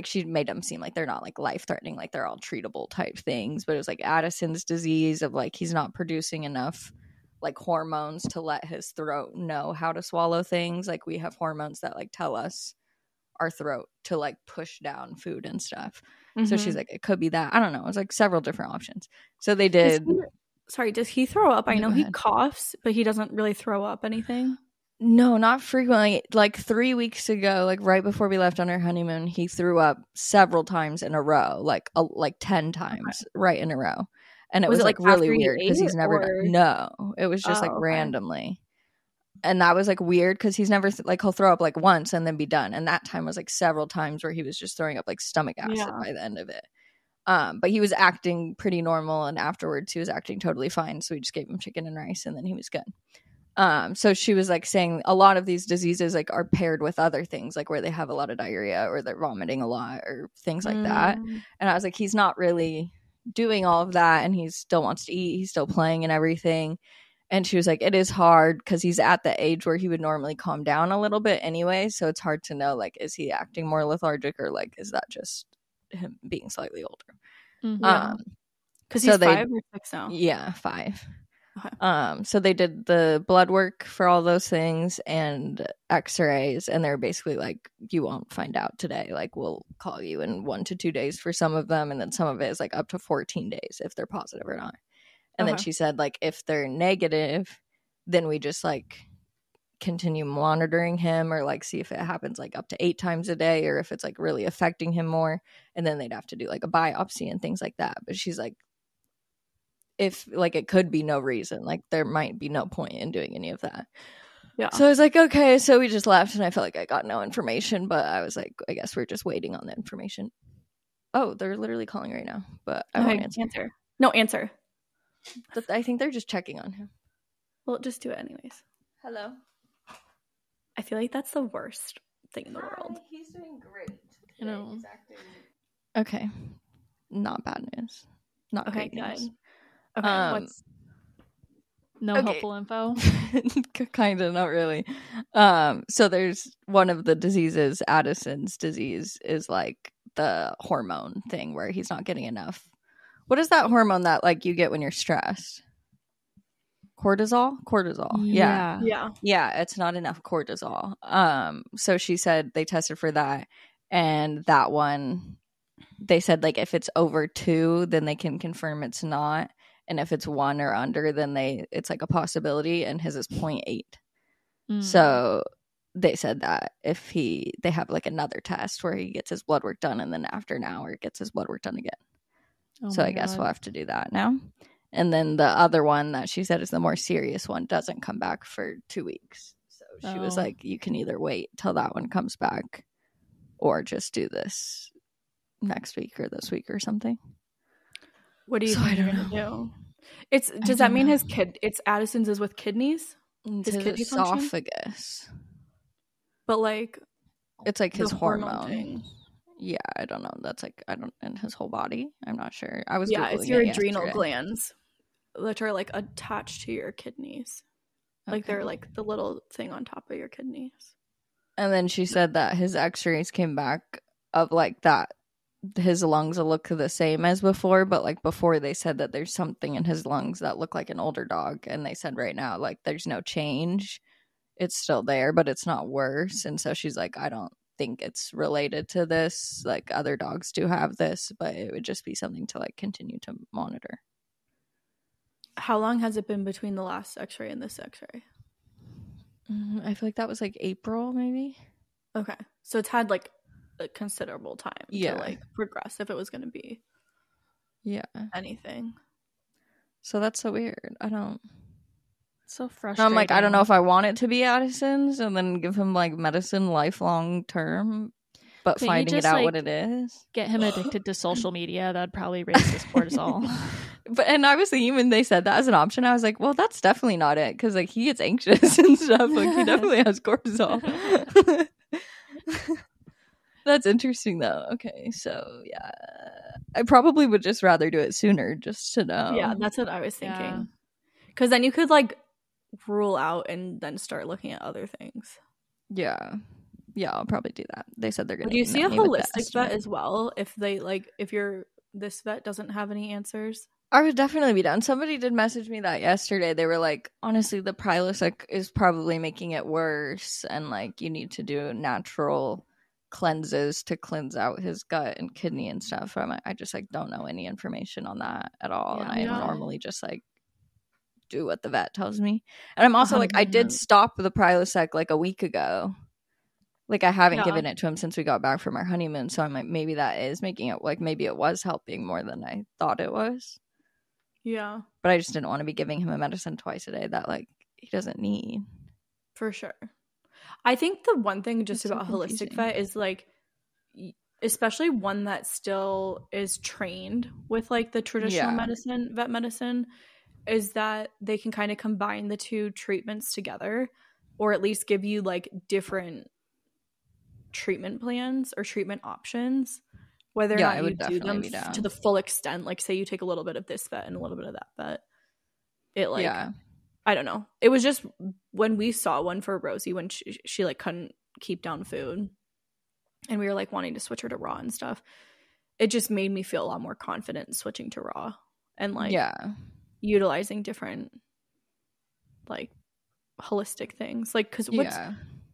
B: she made them seem like they're not like life-threatening, like they're all treatable type things. But it was like Addison's disease, of like he's not producing enough like hormones to let his throat know how to swallow things. Like we have hormones that like tell us our throat to like push down food and stuff. So she's like, it could be that. I don't know. It was like several different options. So they did.
C: Does he throw up? I know he coughs, but he doesn't really throw up anything.
B: No, not frequently. Like 3 weeks ago, like right before we left on our honeymoon, he threw up several times in a row, like 10 times right in a row. And it was like really weird because he's never done. No, it was just like randomly. And that was like weird because he's never like he'll throw up like once and then be done. And that time was like several times where he was just throwing up like stomach acid by the end of it. But he was acting pretty normal, and afterwards he was acting totally fine. So we just gave him chicken and rice, and then he was good. So she was like saying a lot of these diseases like are paired with other things, like where they have a lot of diarrhea or they're vomiting a lot or things like that. And I was like, he's not really doing all of that, and he still wants to eat. He's still playing and everything. And she was like, it is hard because he's at the age where he would normally calm down a little bit anyway. So it's hard to know, like, is he acting more lethargic, or like, is that just him being slightly older?
C: Because he's 5 or 6 now.
B: Yeah, 5. Okay. So they did the blood work for all those things and x-rays, and they're basically like, you won't find out today. Like, we'll call you in 1 to 2 days for some of them, and then some of it is like up to 14 days if they're positive or not. And then she said, like, if they're negative, then we just like continue monitoring him, or like see if it happens like up to 8 times a day, or if it's like really affecting him more, and then they'd have to do like a biopsy and things like that. But she's like, if like it could be no reason, like there might be no point in doing any of that. So I was like, okay. So we just left, and I felt like I got no information, but I was like, I guess we're just waiting on the information. Oh, they're literally calling right now, but I won't answer.
C: No, answer.
B: I think they're just checking on him.
C: Well, just do it anyways.
B: Hello.
C: I feel like that's the worst thing in the world.
B: He's doing great.
A: You know.
B: Okay. Not bad news. Not great news.
C: Okay. What's
A: helpful info?
B: Kind of, not really. So there's one of the diseases, Addison's disease, is like the hormone thing where he's not getting enough. What is that hormone that like you get when you're stressed? Cortisol? Yeah, it's not enough cortisol. So she said they tested for that, and that one, they said like if it's over 2, then they can confirm it's not, and if it's 1 or under, then it's like a possibility, and his is 0.8. So they said that if they have like another test where he gets his blood work done, and then after an hour gets his blood work done again. So I guess we'll have to do that now. And then the other one that she said is the more serious one doesn't come back for 2 weeks. So she was like, you can either wait till that one comes back or just do this next week or this week or something.
C: What do you think you're going to do? Does that mean it's Addison's is with kidneys?
B: His kidney esophagus.
C: But like,
B: it's like his hormone. Yeah, I don't know. That's like, in his whole body. I'm not sure. I was Googling
C: it's your adrenal glands that are like attached to your kidneys. Okay. Like they're like the little thing on top of your kidneys.
B: And then she said that his x-rays came back of like that. His lungs will look the same as before, but like before they said that there's something in his lungs that look like an older dog. And they said right now, like, there's no change. It's still there, but it's not worse. And so she's like, I don't think it's related to this. Like, other dogs do have this, but it would just be something to like continue to monitor.
C: How long has it been between the last x-ray and this x-ray?
B: I feel like that was like April, maybe. Okay.
C: So it's had like a considerable time to like progress if it was going to be anything.
B: So that's so weird.
A: So frustrating.
B: I'm like, I don't know if I want it to be Addison's and then give him like medicine lifelong term, but finding it out what it is.
A: Get him addicted to social media. That'd probably raise his cortisol.
B: And I was thinking when they said that as an option, I was like, well, that's definitely not it, because like he gets anxious and stuff. Like he definitely has cortisol. That's interesting though. Okay, so yeah, I probably would just rather do it sooner just to know.
C: Yeah, that's what I was thinking. Because then you could like rule out and then start looking at other things.
B: Yeah, I'll probably do that. They said they're gonna.
C: Do you see a holistic vet as well? If they like, if this vet doesn't have any answers,
B: I would definitely be down. Somebody did message me that yesterday. They were like, honestly, the Prilosec is probably making it worse, and like you need to do natural cleanses to cleanse out his gut and kidney and stuff. I just like don't know any information on that at all, and I normally just like do what the vet tells me. And I'm also like, I did stop the Prilosec like a week ago. Like I haven't given it to him since we got back from our honeymoon, so I'm like, maybe that is making it, like maybe it was helping more than I thought it was.
C: Yeah,
B: but I just didn't want to be giving him a medicine twice a day that like he doesn't need.
C: For sure. I think the one thing just about holistic vet is like, especially one that still is trained with like the traditional vet medicine, is that they can kind of combine the two treatments together, or at least give you like different treatment plans or treatment options, whether or not you do them to the full extent. Like say you take a little bit of this vet and a little bit of that vet. It like I don't know. It was just when we saw one for Rosie when she like couldn't keep down food and we were like wanting to switch her to raw and stuff. It just made me feel a lot more confident in switching to raw and like utilizing different like holistic things. Like because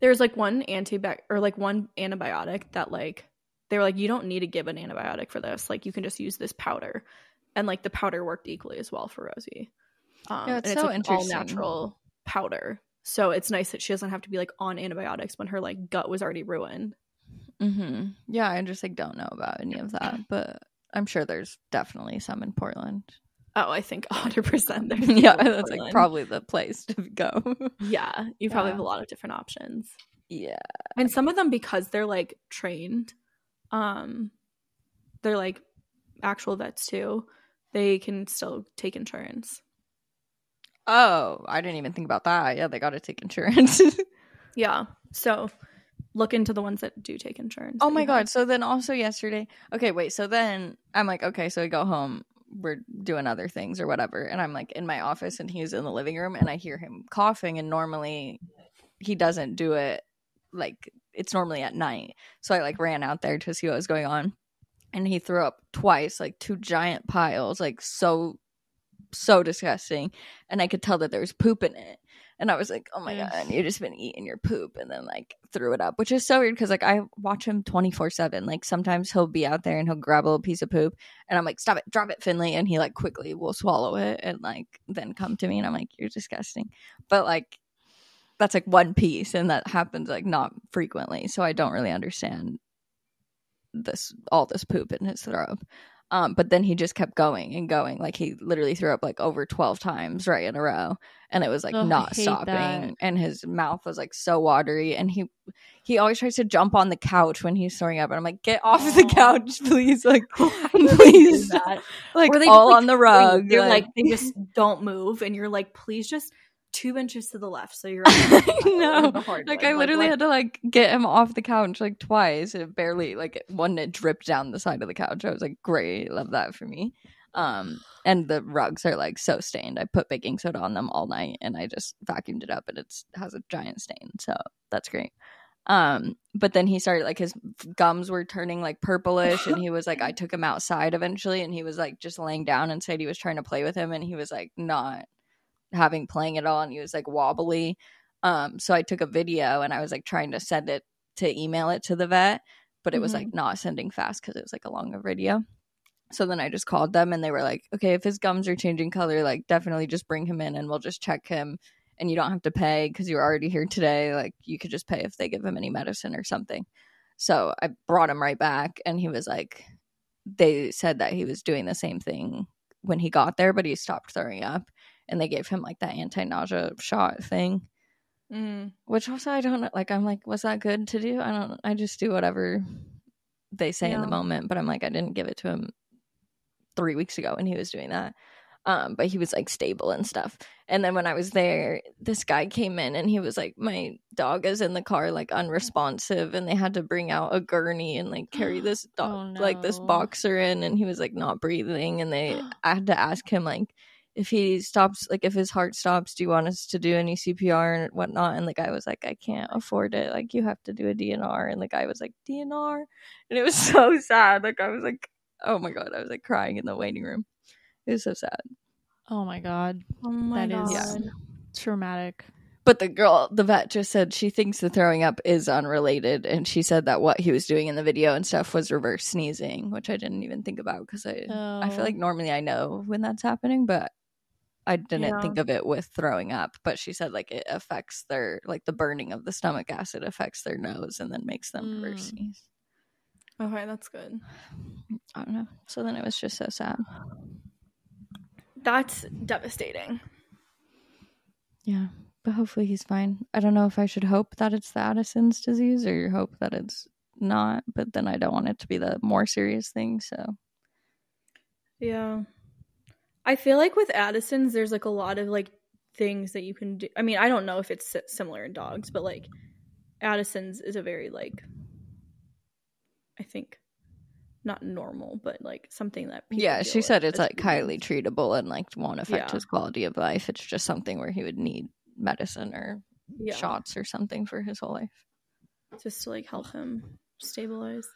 C: there's like one antibiotic that like they were like, you don't need to give an antibiotic for this. Like you can just use this powder, and like the powder worked equally as well for Rosie.
B: It's
C: so
B: like
C: all
B: interesting.
C: natural powder, so it's nice that she doesn't have to be like on antibiotics when her like gut was already ruined.
B: Yeah, I just like don't know about any of that, but I'm sure there's definitely some in Portland.
C: Oh, I think 100% there's
B: that's like probably the place to go.
C: You probably have a lot of different options.
B: And
C: some of them, because they're like trained, they're like actual vets too, they can still take insurance.
B: Oh, I didn't even think about that. Yeah, they got to take insurance.
C: So look into the ones that do take insurance.
B: Oh my god. So then also yesterday, so then I'm like, okay, so we go home, we're doing other things or whatever, and I'm like in my office and he's in the living room and I hear him coughing, and normally he doesn't do it, like it's normally at night. So I like ran out there to see what was going on, and he threw up twice, like 2 giant piles, like so disgusting, and I could tell that there was poop in it, and I was like, oh my god, you've just been eating your poop, and then like threw it up, which is so weird because like I watch him 24/7. Like sometimes he'll be out there and he'll grab a little piece of poop and I'm like, stop it, drop it, Finley, and he like quickly will swallow it and like then come to me and I'm like, you're disgusting. But like that's like one piece, and that happens like not frequently, so I don't really understand all this poop in his throat. But then he just kept going and going. Like he literally threw up like over 12 times right in a row, and it was like not stopping. That. And his mouth was like so watery, and he always tries to jump on the couch when he's throwing up, and I'm like, get off the couch, please, like please, like or they all just, on the rug.
C: You're like they just don't move, and you're like, please just 2 inches to the left, so you're
B: no, like I literally had to like get him off the couch like twice. It barely like it dripped down the side of the couch. I was like, great, love that for me. And the rugs are like so stained. I put baking soda on them all night, and I just vacuumed it up, and it has a giant stain, so that's great. But then he started like his gums were turning like purplish, and he was like, I took him outside eventually, and he was like just laying down and said he was trying to play with him, and he was like not having playing at all, and he was like wobbly. So I took a video, and I was like trying to send it to email it to the vet, but it was like not sending fast because it was like a longer video. So then I just called them, and they were like, okay, if his gums are changing color, like definitely just bring him in and we'll just check him, and you don't have to pay because you're already here today. Like you could just pay if they give him any medicine or something. So I brought him right back, and he was like, they said that he was doing the same thing when he got there, but he stopped throwing up. And they gave him like that anti-nausea shot thing, which also I don't know. Like I'm like, was that good to do? I just do whatever they say in the moment. But I'm like, I didn't give it to him 3 weeks ago when he was doing that. But he was like stable and stuff. And then when I was there, this guy came in, and he was like, my dog is in the car like unresponsive, and they had to bring out a gurney and like carry this dog like this boxer in, and he was like not breathing, and I had to ask him like, if he stops, like if his heart stops, do you want us to do any CPR and whatnot? And the guy was like, I can't afford it. Like you have to do a DNR. And the guy was like, DNR? And it was so sad. Like I was like, oh my God. I was like crying in the waiting room. It was so sad.
A: Oh my God. That is traumatic.
B: But the vet just said she thinks the throwing up is unrelated. And she said that what he was doing in the video and stuff was reverse sneezing, which I didn't even think about because I feel like normally I know when that's happening, but I didn't think of it with throwing up. But she said like it affects their, like the burning of the stomach acid affects their nose and then makes them reverse sneeze.
C: Okay, that's good.
B: I don't know. So then it was just so sad.
C: That's devastating.
B: Yeah, but hopefully he's fine. I don't know if I should hope that it's the Addison's disease or hope that it's not, but then I don't want it to be the more serious thing, so.
C: Yeah. I feel like with Addison's, there's like a lot of like things that you can do. I mean, I don't know if it's similar in dogs, but like Addison's is a very like, I think, not normal, but like something that people
B: she said it's like highly treatable and like won't affect his quality of life. It's just something where he would need medicine or shots or something for his whole life,
C: just to like help him stabilize.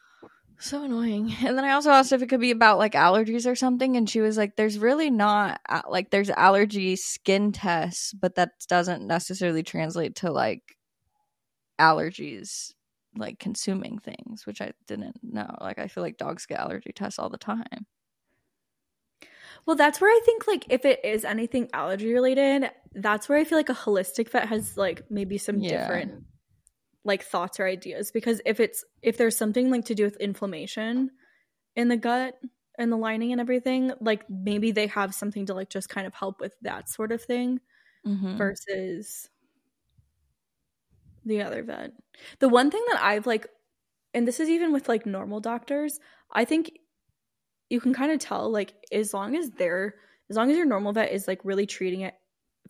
B: So annoying. And then I also asked if it could be about like allergies or something, and she was like, there's really not, like there's allergy skin tests, but that doesn't necessarily translate to like allergies like consuming things, which I didn't know. Like I feel like dogs get allergy tests all the time.
C: Well, that's where I think like if it is anything allergy related, that's where I feel like a holistic vet has like maybe some different like thoughts or ideas, because if there's something like to do with inflammation in the gut and the lining and everything, like maybe they have something to like just kind of help with that sort of thing versus the other vet. The one thing that I've like, and this is even with like normal doctors, I think you can kind of tell like as long as your normal vet is like really treating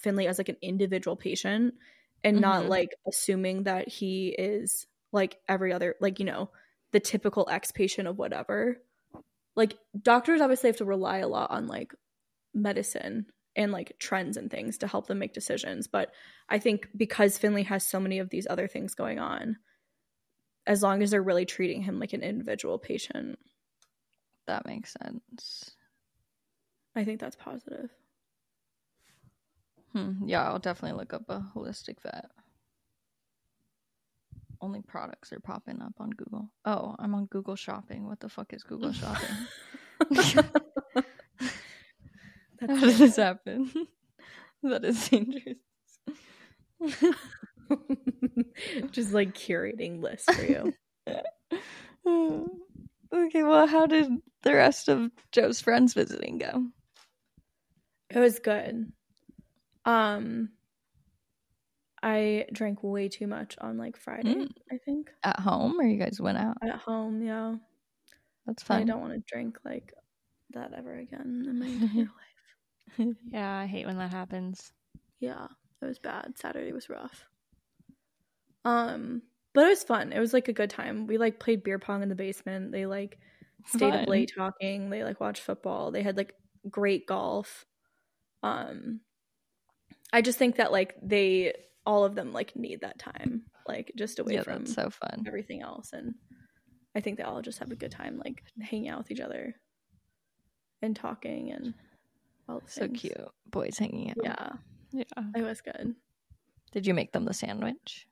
C: Finley as like an individual patient and not like assuming that he is like every other, like, you know, the typical ex-patient of whatever. Like doctors obviously have to rely a lot on like medicine and like trends and things to help them make decisions. But I think because Finley has so many of these other things going on, as long as they're really treating him like an individual patient.
B: That makes sense.
C: I think that's positive.
B: Yeah, I'll definitely look up a holistic vet. Only products are popping up on Google. Oh, I'm on Google Shopping. What the fuck is Google Shopping? How did this happen? That is dangerous.
C: Just like curating lists for you.
B: Okay, well, how did the rest of Joe's friends visiting go?
C: It was good. I drank way too much on like Friday, I think.
B: At home, or you guys went out?
C: At home, yeah.
B: That's fun.
C: I don't want to drink like that ever again in my entire life.
A: Yeah, I hate when that happens.
C: Yeah, it was bad. Saturday was rough. But it was fun. It was like a good time. We like played beer pong in the basement. They like stayed up late talking. They like watched football. They had like great golf. I just think that like all of them like need that time, like just away from
B: that's so fun.
C: everything else, and I think they all just have a good time like hanging out with each other and talking and all the things.
B: So cute, boys hanging out.
C: Yeah, it was good.
B: Did you make them the sandwich?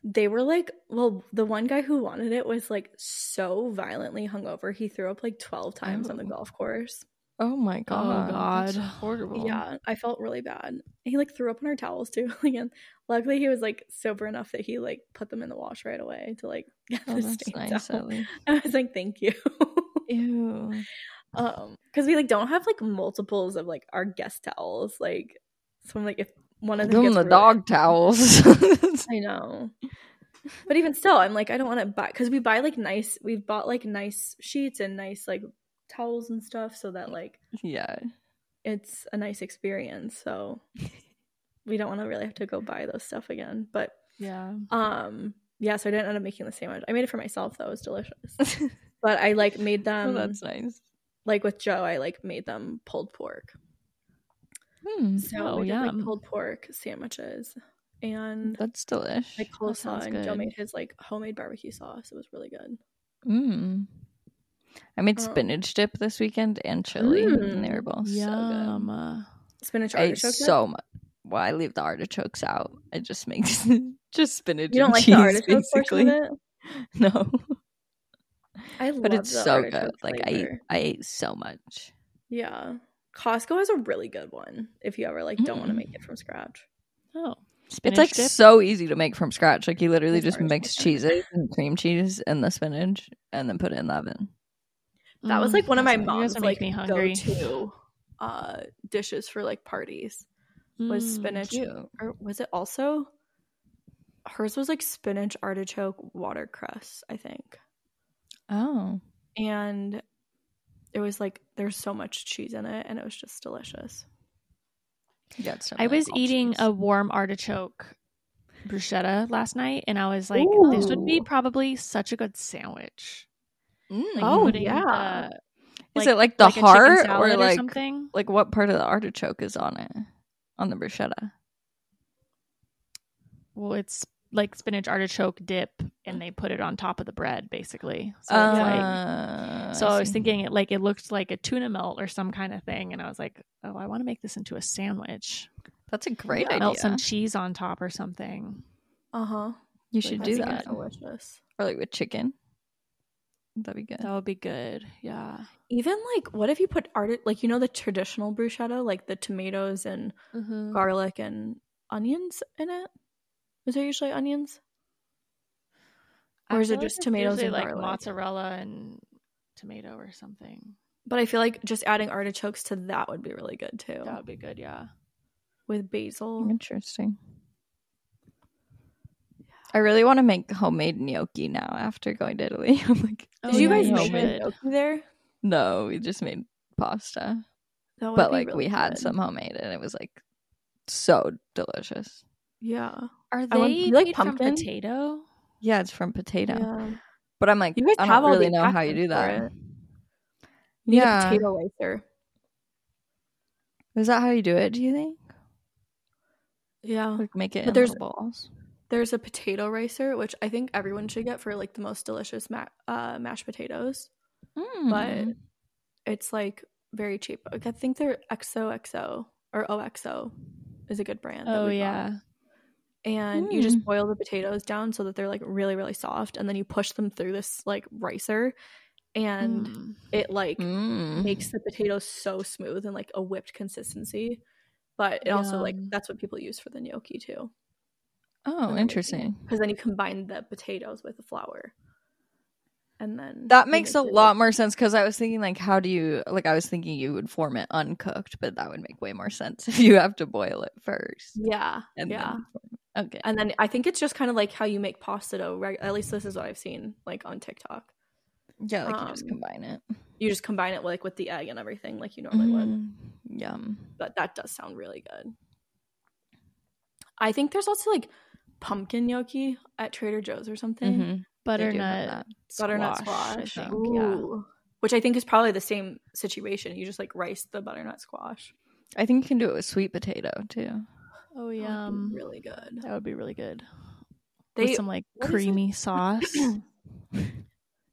C: They were like, well, the one guy who wanted it was like so violently hungover, he threw up like 12 times on the golf course.
B: Oh my god.
A: Oh god.
B: That's horrible.
C: Yeah, I felt really bad. He like threw up on our towels too. And luckily he was like sober enough that he like put them in the wash right away to like get the stains out. I was like, thank you.
B: Ew.
C: Because we like don't have like multiples of like our guest towels. Like, so I'm like, if one of them
B: give
C: gets
B: them the dog towels.
C: I know. But even still, I'm like, I don't want to buy, because we've bought like nice sheets and nice like towels and stuff, so that like it's a nice experience. So we don't want to really have to go buy those stuff again. But so I didn't end up making the sandwich. I made it for myself though. It was delicious. But I like made them.
B: Oh, that's nice.
C: Like with Joe, I like made them pulled pork. So we did like pulled pork sandwiches, and
B: that's delish.
C: Like coleslaw, and Joe made his like homemade barbecue sauce. It was really good.
B: I made spinach dip this weekend and chili, and they were both so good.
C: Spinach artichoke.
B: So much. Well, I leave the artichokes out. I just make just spinach.
C: You don't
B: and
C: like
B: cheese,
C: the artichoke
B: basically.
C: portion of it?
B: No.
C: But
B: it's so good. Like I ate so much.
C: Yeah. Costco has a really good one if you ever like don't want to make it from scratch.
A: Oh.
B: It's like dip? So easy to make from scratch. Like you literally just mix cheeses and cream cheese and the spinach and then put it in the oven.
C: That was like one of my mom's like go-to dishes for like parties was spinach.
B: Cute.
C: Or was it also hers was like spinach artichoke watercress, I think.
B: Oh.
C: And it was like there's so much cheese in it and it was just delicious.
B: Yeah,
A: I was eating a warm artichoke bruschetta last night and I was like, this would be probably such a good sandwich.
C: Like
B: is it like the heart or like
A: something?
B: Like what part of the artichoke is on it? On the bruschetta?
A: Well, it's like spinach artichoke dip and they put it on top of the bread basically. So it's I was thinking it looked like a tuna melt or some kind of thing, and I was like, oh, I want to make this into a sandwich.
B: That's a great idea.
A: Melt some cheese on top or something.
B: You should do that.
C: Delicious.
B: Or like with chicken. That'd be good.
A: That would be good. Yeah.
C: Even like, what if you put the traditional bruschetta, like the tomatoes and garlic and onions in it? Is there usually onions? Or is it just tomatoes and
A: like
C: garlic?
A: Mozzarella and tomato or something.
C: But I feel like just adding artichokes to that would be really good too.
A: That would be good, yeah.
C: With basil.
B: Interesting. I really want to make homemade gnocchi now after going to Italy. I'm like,
C: did you guys make gnocchi there?
B: No, we just made pasta. But like really we had some homemade and it was like so delicious.
C: Yeah.
A: Are they like from potato?
B: Yeah, it's from potato.
C: Yeah.
B: But I'm like, I don't really know how you do that.
C: You need a potato ricer.
B: Is that how you do it, do you think?
C: Yeah.
B: Like make it into balls.
C: There's a potato ricer, which I think everyone should get for like the most delicious mashed potatoes. But it's like very cheap. Like, I think they're XOXO or OXO is a good brand.
A: Oh yeah.
C: And you just boil the potatoes down so that they're like really, really soft, and then you push them through this like ricer, and it like makes the potatoes so smooth and like a whipped consistency. But it also like that's what people use for the gnocchi too.
B: Oh, interesting.
C: Because then you combine the potatoes with the flour, and then
B: that makes a lot more sense, because I was thinking like, how do you like, I was thinking you would form it uncooked, but that would make way more sense if you have to boil it first.
C: Yeah.
B: And
C: yeah.
B: then form it. Okay.
C: And then I think it's just kind of like how you make pasta dough, right? At least this is what I've seen like on TikTok.
B: Yeah, like you just combine it.
C: You just combine it like with the egg and everything like you normally would.
B: Yum.
C: But that does sound really good. I think there's also like pumpkin gnocchi at Trader Joe's or something.
A: Butternut
C: squash,
A: I think.
C: Ooh. Which I think is probably the same situation. You just like rice the butternut squash.
B: I think you can do it with sweet potato too.
A: Oh, yum.
C: Really good.
A: That would be really good. With some like creamy sauce.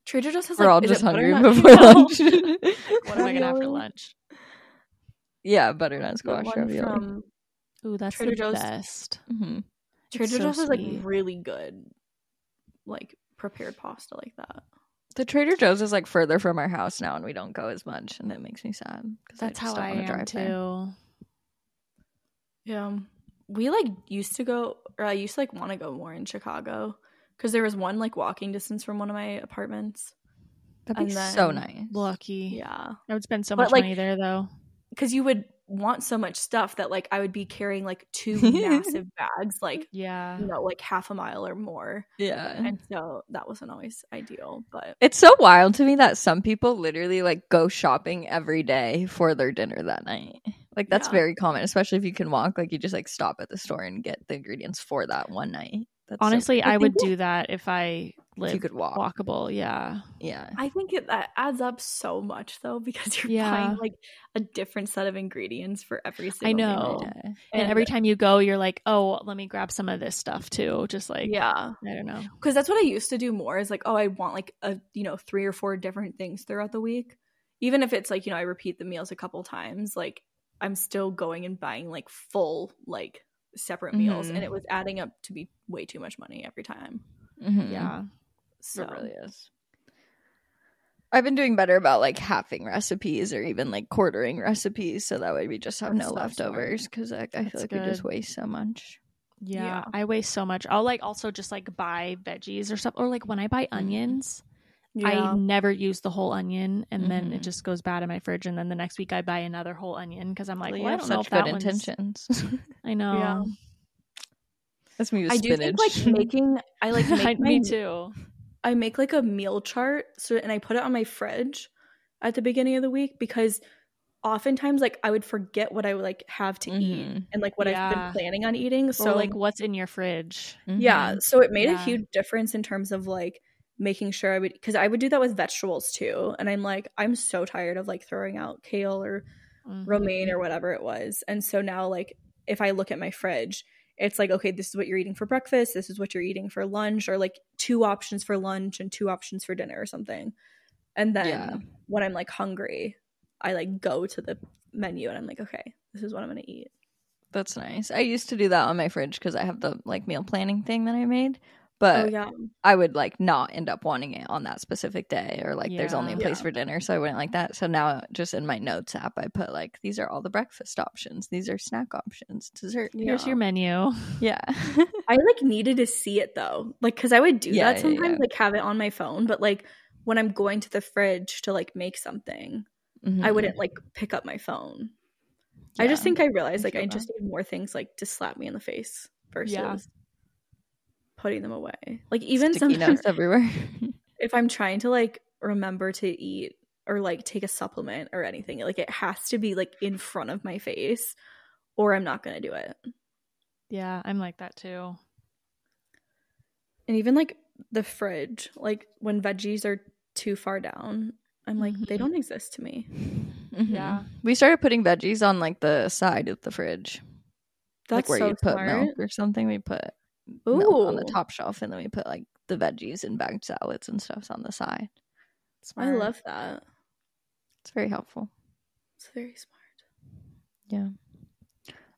C: Trader Joe's has
B: We're all just hungry
C: butternut?
B: before lunch.
A: What am I gonna have for lunch?
B: Yeah, butternut squash ravioli.
A: Ooh, that's
C: Trader
A: the
C: Joe's.
A: Best.
C: Trader Joe's has like
A: sweet.
C: really good like prepared pasta like that.
B: The Trader Joe's is like further from our house now, and we don't go as much, and it makes me sad.
A: That's how I am too.
C: Yeah, we like used to go, or I used to like want to go more in Chicago because there was one like walking distance from one of my apartments.
B: That'd be so nice.
A: Lucky.
C: Yeah,
A: I would spend so much money there though.
C: Because you would want so much stuff that like I would be carrying like 2 massive bags, like like half a mile or more.
B: Yeah,
C: and so that wasn't always ideal. But
B: it's so wild to me that some people literally like go shopping every day for their dinner that night. Like that's very common, especially if you can walk. Like you just like stop at the store and get the ingredients for that one night. That's
A: honestly, I would do that if I lived
B: if you could walk.
A: Walkable. Yeah.
C: I think that adds up so much though, because you're buying like a different set of ingredients for every single
A: meal. And every time you go, you're like, oh, let me grab some of this stuff too. Just like, I don't know.
C: Because that's what I used to do more is like, oh, I want like a 3 or 4 different things throughout the week. Even if it's like, I repeat the meals a couple times, like I'm still going and buying like full like separate meals, and it was adding up to be way too much money every time.
A: Yeah,
C: so
B: it really is. I've been doing better about like halving recipes or even like quartering recipes, so that way we just have no leftovers, because I feel like we just waste so much.
A: Yeah, I waste so much. I'll like also just like buy veggies or stuff, or like when I buy onions, I never use the whole onion, and then it just goes bad in my fridge, and then the next week I buy another whole onion because I'm like, well, I don't know if that one's...
B: intentions.
A: I know.
B: Yeah. That's me with
C: spinach. I do think like
A: me too.
C: I make like a meal chart, and I put it on my fridge at the beginning of the week, because oftentimes like I would forget what I would like have to eat and like what I've been planning on eating. So
A: or, like what's in your fridge.
C: Yeah. So it made a huge difference in terms of like making sure because I would do that with vegetables too. And I'm like, I'm so tired of like throwing out kale or romaine or whatever it was. And so now like if I look at my fridge, it's like, okay, this is what you're eating for breakfast. This is what you're eating for lunch, or like 2 options for lunch and 2 options for dinner or something. And then when I'm like hungry, I like go to the menu and I'm like, okay, this is what I'm going to eat.
B: That's nice. I used to do that on my fridge because I have the like meal planning thing that I made. But I would like not end up wanting it on that specific day, or like there's only a place for dinner, so I wouldn't like that. So now just in my notes app, I put like, these are all the breakfast options, these are snack options, dessert.
A: Here's your menu.
B: Yeah.
C: I like needed to see it though, like because I would do that sometimes, like have it on my phone, but like when I'm going to the fridge to like make something, I wouldn't like pick up my phone. I just think I realized like I just need more things like to slap me in the face versus putting them away. Like even
B: sticky
C: sometimes
B: notes everywhere.
C: If I'm trying to like remember to eat or like take a supplement or anything, like it has to be like in front of my face or I'm not gonna do it.
A: Yeah, I'm like that too.
C: And even like the fridge, like when veggies are too far down, I'm like, they don't exist to me.
A: Yeah,
B: we started putting veggies on like the side of the fridge.
C: That's
B: like where
C: so
B: you put
C: smart.
B: milk or something. We put milk on the top shelf, and then we put like the veggies and bagged salads and stuff on the side.
C: Smart. I love that.
B: It's very helpful.
C: It's very smart.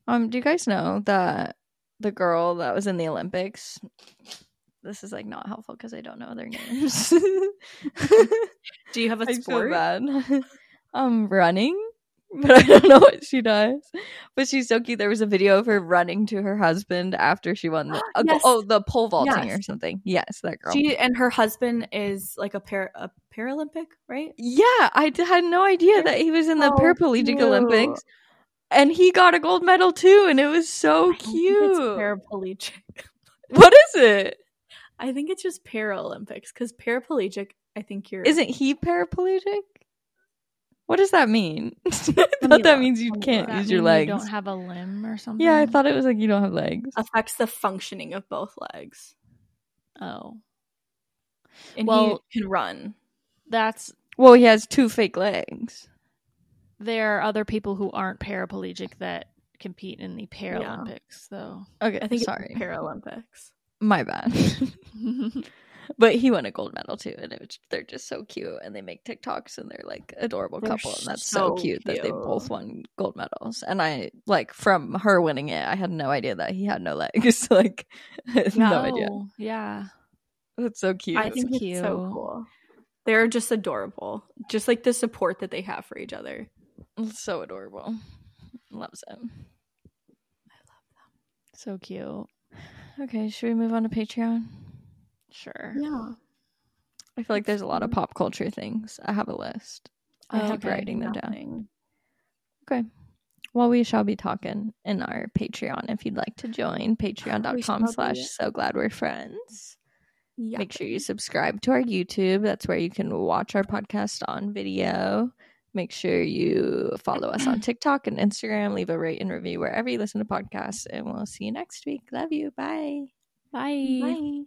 B: Yeah. Do you guys know that the girl that was in the Olympics? This is like not helpful because I don't know their names.
C: Do you have a sport?
B: I feel bad. Running. but I don't know what she does. But she's so cute. There was a video of her running to her husband after she won the pole vaulting or something. Yes, that girl.
C: She and her husband is like a Paralympic, right?
B: Yeah, I had no idea that he was in the paraplegic Olympics. And he got a gold medal too, and it was so cute.
C: It's paraplegic.
B: What is it?
C: I think it's just Paralympics, because paraplegic, I think you're...
B: Isn't he paraplegic? What does that mean? I thought that means you can't use your legs.
A: You don't have a limb or something?
B: Yeah, I thought it was like you don't have legs.
C: Affects the functioning of both legs.
A: Oh.
C: And he can run.
B: Well, he has 2 fake legs.
A: There are other people who aren't paraplegic that compete in the Paralympics, though.
B: Okay,
C: I think
B: sorry.
C: It's Paralympics.
B: My bad. But he won a gold medal too, and they're just so cute, and they make TikToks, and they're like adorable couple, and that's so cute that they both won gold medals. And I from her winning it, I had no idea that he had no legs. Like, no idea.
A: Yeah,
B: that's so cute.
C: I think it's so cool. They're just adorable, just like the support that they have for each other.
B: It's so adorable. Loves them.
A: I love them. So cute.
B: Okay, should we move on to Patreon?
A: Sure.
C: Yeah.
B: I feel like there's a lot of pop culture things. I have a list. I have writing them down. Okay. Well, we shall be talking in our Patreon if you'd like to join. Patreon.com/sogladwerefriends. Yep. Make sure you subscribe to our YouTube. That's where you can watch our podcast on video. Make sure you follow us on TikTok and Instagram. Leave a rate and review wherever you listen to podcasts. And we'll see you next week. Love you. Bye.
A: Bye.
B: Bye.